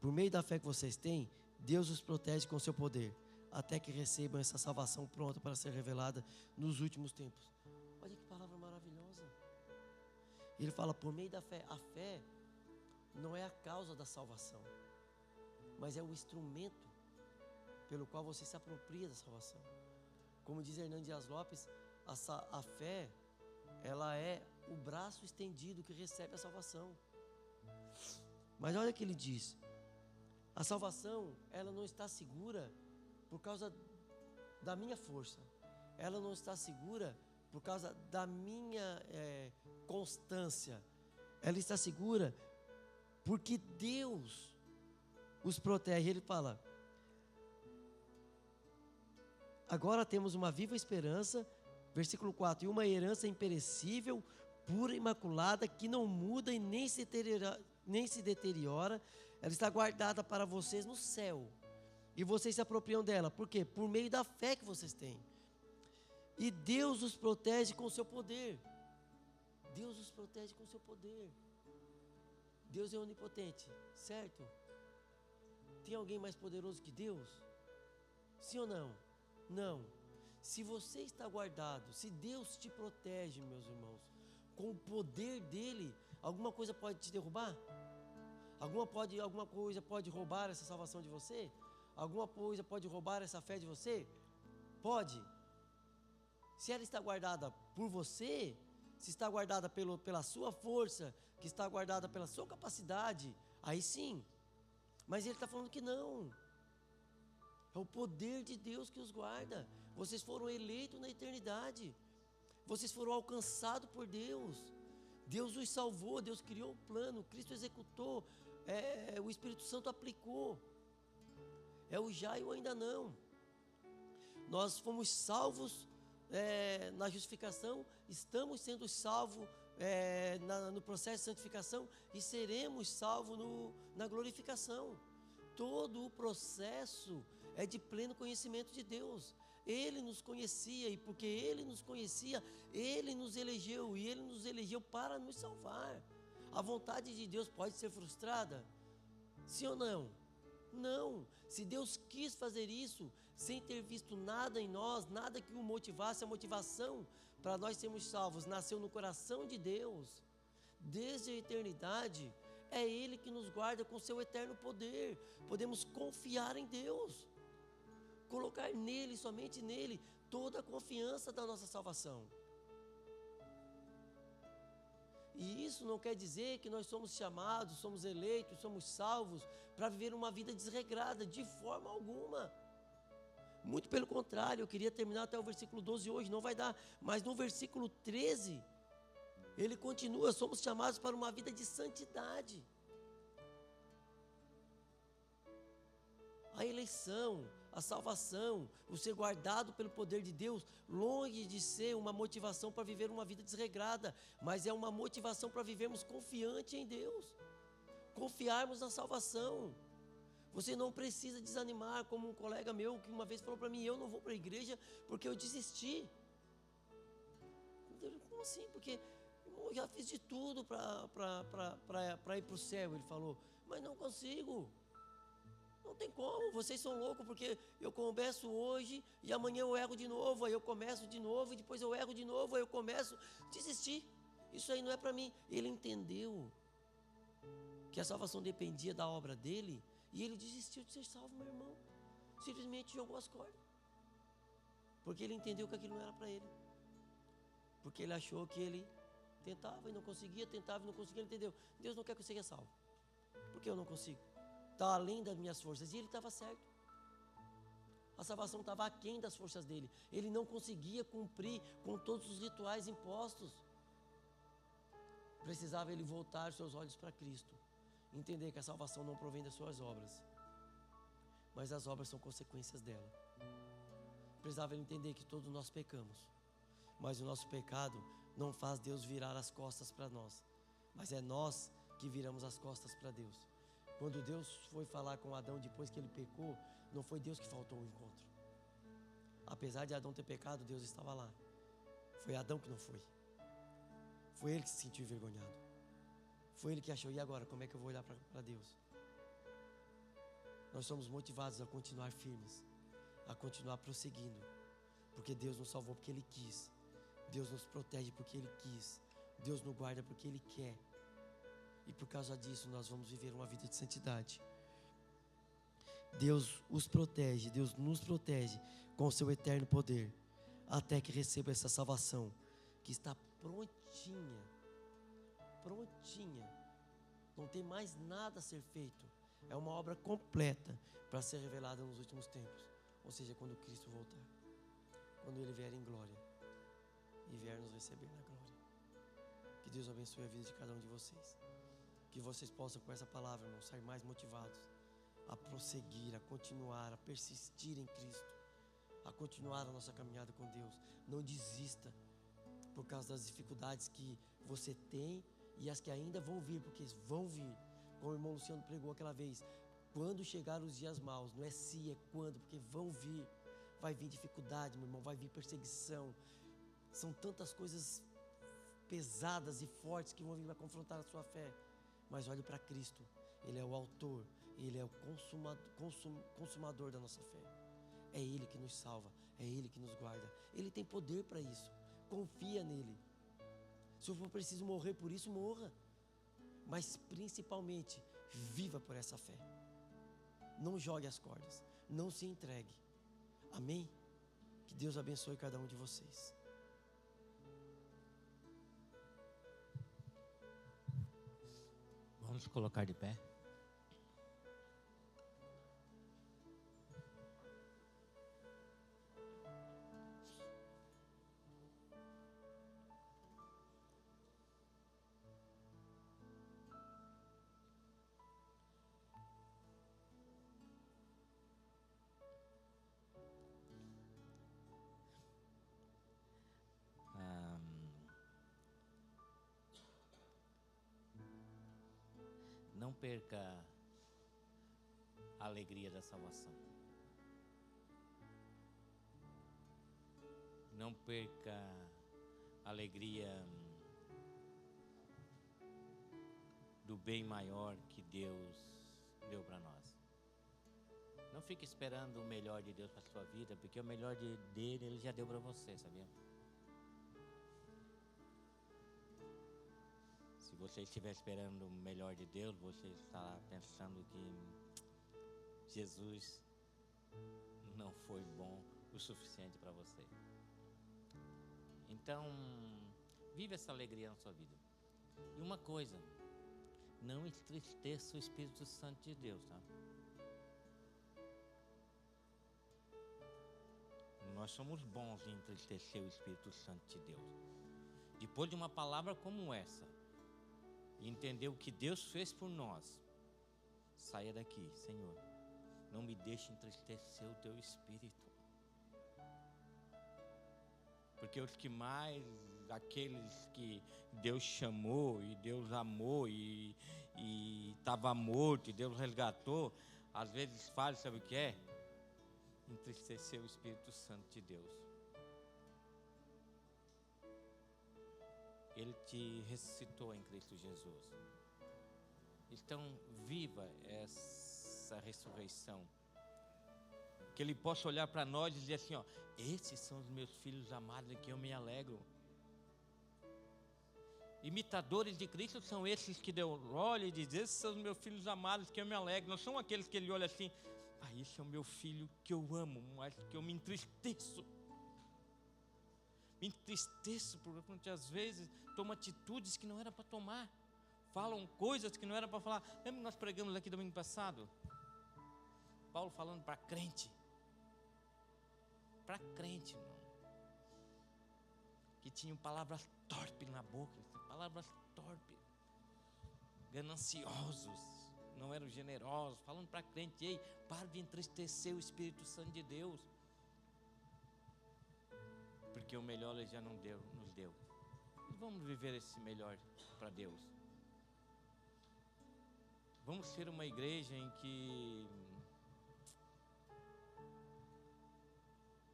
por meio da fé que vocês têm, Deus os protege com seu poder, até que recebam essa salvação pronta para ser revelada nos últimos tempos. Olha que palavra maravilhosa. Ele fala, por meio da fé. A fé não é a causa da salvação, mas é o instrumento pelo qual você se apropria da salvação. Como diz Hernando Dias Lopes, a fé, ela é o braço estendido que recebe a salvação. Mas olha o que ele diz: a salvação, ela não está segura por causa da minha força, ela não está segura por causa da minha constância, ela está segura porque Deus os protege. Ele fala: agora temos uma viva esperança, versículo 4, e uma herança imperecível, pura, imaculada, que não muda e nem se deteriora. Ela está guardada para vocês no céu, e vocês se apropriam dela. Por quê? Por meio da fé que vocês têm. E Deus os protege com o seu poder. Deus os protege com o seu poder. Deus é onipotente, certo? Tem alguém mais poderoso que Deus? Sim ou não? Não. Se você está guardado, se Deus te protege, meus irmãos, com o poder dele, alguma coisa pode te derrubar? Alguma coisa pode roubar essa salvação de você? Alguma coisa pode roubar essa fé de você? Pode. Se ela está guardada por você, se está guardada pela sua força, que está guardada pela sua capacidade, aí sim. Mas ele está falando que não. É o poder de Deus que os guarda. Vocês foram eleitos na eternidade. Vocês foram alcançados por Deus. Deus os salvou, Deus criou o plano, Cristo executou, o Espírito Santo aplicou. É o já e o ainda não. Nós fomos salvos na justificação, estamos sendo salvos no processo de santificação e seremos salvos na glorificação. Todo o processo é de pleno conhecimento de Deus. Ele nos conhecia, e porque Ele nos conhecia, Ele nos elegeu, e Ele nos elegeu para nos salvar. A vontade de Deus pode ser frustrada? Sim ou não? Não. Se Deus quis fazer isso, sem ter visto nada em nós, nada que o motivasse, a motivação para nós sermos salvos nasceu no coração de Deus. Desde a eternidade, é Ele que nos guarda com seu eterno poder. Podemos confiar em Deus, colocar nele, somente nele, toda a confiança da nossa salvação. E isso não quer dizer que nós somos chamados, somos eleitos, somos salvos para viver uma vida desregrada, de forma alguma. Muito pelo contrário, eu queria terminar até o versículo 12 hoje, não vai dar, mas no versículo 13, ele continua: somos chamados para uma vida de santidade. A eleição, a salvação, o ser guardado pelo poder de Deus, longe de ser uma motivação para viver uma vida desregrada, mas é uma motivação para vivermos confiante em Deus, confiarmos na salvação. Você não precisa desanimar, como um colega meu que uma vez falou para mim: eu não vou para a igreja porque eu desisti. Como assim? Porque eu já fiz de tudo para ir para o céu, ele falou, mas não consigo. Não tem como, vocês são loucos, porque eu começo hoje e amanhã eu erro de novo, aí eu começo de novo e depois eu erro de novo, aí eu começo a desistir. Isso aí não é para mim. Ele entendeu que a salvação dependia da obra dele e ele desistiu de ser salvo, meu irmão. Simplesmente jogou as cordas. Porque ele entendeu que aquilo não era para ele. Porque ele achou que ele tentava e não conseguia, tentava e não conseguia, ele entendeu. Deus não quer que eu seja salvo. Por que eu não consigo? Está além das minhas forças. E ele estava certo. A salvação estava aquém das forças dele. Ele não conseguia cumprir com todos os rituais impostos. Precisava ele voltar seus olhos para Cristo. Entender que a salvação não provém das suas obras, mas as obras são consequências dela. Precisava ele entender que todos nós pecamos, mas o nosso pecado não faz Deus virar as costas para nós, mas é nós que viramos as costas para Deus. Quando Deus foi falar com Adão depois que ele pecou, não foi Deus que faltou ao encontro. Apesar de Adão ter pecado, Deus estava lá. Foi Adão que não foi. Foi ele que se sentiu envergonhado. Foi ele que achou, e agora, como é que eu vou olhar para Deus? Nós somos motivados a continuar firmes, a continuar prosseguindo, porque Deus nos salvou porque Ele quis. Deus nos protege porque Ele quis. Deus nos guarda porque Ele quer. E por causa disso nós vamos viver uma vida de santidade. Deus os protege, Deus nos protege com o seu eterno poder, até que receba essa salvação, que está prontinha, não tem mais nada a ser feito, é uma obra completa para ser revelada nos últimos tempos, ou seja, quando Cristo voltar, quando Ele vier em glória e vier nos receber na glória. Que Deus abençoe a vida de cada um de vocês, que vocês possam com essa palavra, irmão, sair mais motivados a prosseguir, a continuar, a persistir em Cristo, a continuar a nossa caminhada com Deus. Não desista por causa das dificuldades que você tem e as que ainda vão vir, porque vão vir. Como o irmão Luciano pregou aquela vez, quando chegar os dias maus, não é se, é quando, porque vão vir. Vai vir dificuldade, meu irmão, vai vir perseguição. São tantas coisas pesadas e fortes que vão vir para confrontar a sua fé. Mas olhe para Cristo, Ele é o autor, Ele é o consumador da nossa fé. É Ele que nos salva, é Ele que nos guarda. Ele tem poder para isso, confia nele. Se for preciso morrer por isso, morra. Mas principalmente, viva por essa fé. Não jogue as cordas, não se entregue. Amém? Que Deus abençoe cada um de vocês. Vamos colocar de pé. Não perca a alegria da salvação. Não perca a alegria do bem maior que Deus deu para nós. Não fique esperando o melhor de Deus para a sua vida, porque o melhor dele Ele já deu para você, sabia? Se você estiver esperando o melhor de Deus, você estará pensando que Jesus não foi bom o suficiente para você. Então, vive essa alegria na sua vida. E uma coisa, não entristeça o Espírito Santo de Deus, tá? Nós somos bons em entristecer o Espírito Santo de Deus. Depois de uma palavra como essa, e entender o que Deus fez por nós, saia daqui, Senhor, não me deixe entristecer o teu Espírito, porque os que mais, aqueles que Deus chamou e Deus amou e estava morto e Deus resgatou, às vezes faz, sabe o que é? Entristecer o Espírito Santo de Deus. Ele te ressuscitou em Cristo Jesus. Então, viva essa ressurreição. Que Ele possa olhar para nós e dizer assim, ó, esses são os meus filhos amados em que eu me alegro. Imitadores de Cristo são esses que Deus olha e diz: esses são os meus filhos amados, que eu me alegro. Não são aqueles que Ele olha assim: esse é o meu filho que eu amo, mas que eu me entristeço. Me entristeço porque às vezes tomo atitudes que não era para tomar. Falam coisas que não era para falar. Lembra que nós pregamos aqui domingo passado? Paulo falando para crente. Para crente, irmão. Que tinham palavras torpes na boca. Palavras torpes. Gananciosos. Não eram generosos. Falando para crente: ei, para de entristecer o Espírito Santo de Deus. Porque o melhor Ele já nos deu. E vamos viver esse melhor para Deus. Vamos ser uma igreja em que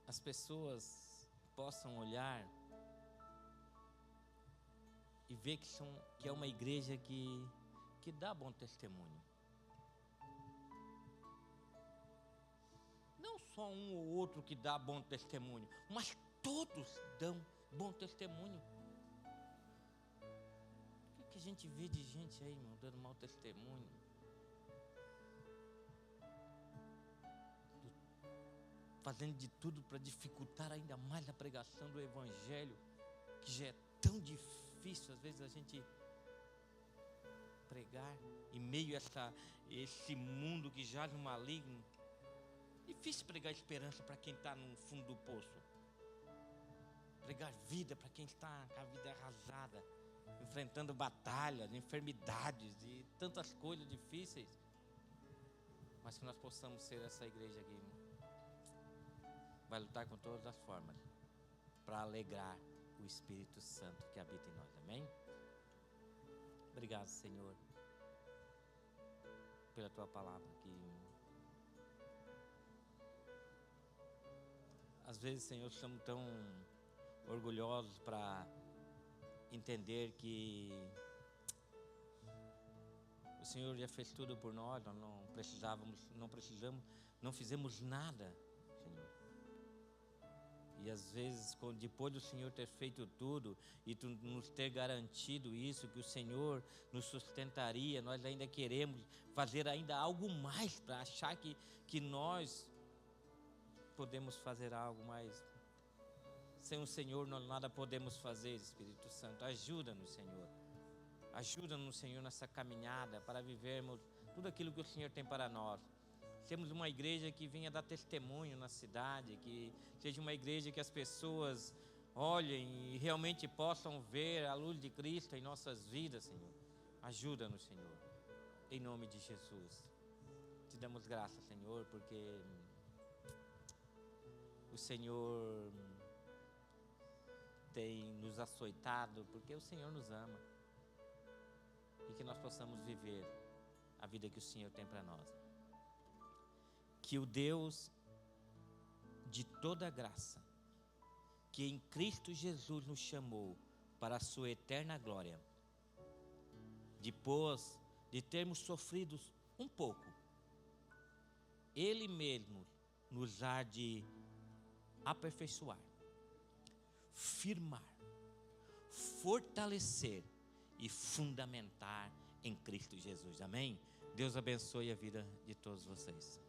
as pessoas possam olhar e ver que é uma igreja que dá bom testemunho. Não só um ou outro que dá bom testemunho, mas todos dão bom testemunho. O que a gente vê de gente aí, irmão, dando mau testemunho? Fazendo de tudo para dificultar ainda mais a pregação do Evangelho, que já é tão difícil às vezes a gente pregar em meio a esse mundo que jaz no maligno. Difícil pregar esperança para quem está no fundo do poço. Pregar vida para quem está com a vida arrasada, enfrentando batalhas, enfermidades e tantas coisas difíceis. Mas que nós possamos ser essa igreja aqui, irmão. Vai lutar com todas as formas para alegrar o Espírito Santo que habita em nós, amém? Obrigado, Senhor, pela Tua palavra, que às vezes, Senhor, somos tão orgulhosos para entender que o Senhor já fez tudo por nós, nós não fizemos nada, Senhor. E às vezes, depois do Senhor ter feito tudo e tu nos ter garantido isso, que o Senhor nos sustentaria, nós ainda queremos fazer ainda algo mais para achar que nós podemos fazer algo mais. Sem o Senhor nós nada podemos fazer, Espírito Santo. Ajuda-nos, Senhor. Ajuda-nos, Senhor, nessa caminhada para vivermos tudo aquilo que o Senhor tem para nós. Temos uma igreja que venha dar testemunho na cidade, que seja uma igreja que as pessoas olhem e realmente possam ver a luz de Cristo em nossas vidas, Senhor. Ajuda-nos, Senhor, em nome de Jesus. Te damos graças, Senhor, porque o Senhor tem nos açoitado, porque o Senhor nos ama. E que nós possamos viver a vida que o Senhor tem para nós. Que o Deus de toda graça, que em Cristo Jesus nos chamou para a sua eterna glória, depois de termos sofrido um pouco, Ele mesmo nos há de aperfeiçoar, firmar, fortalecer e fundamentar em Cristo Jesus. Amém? Deus abençoe a vida de todos vocês.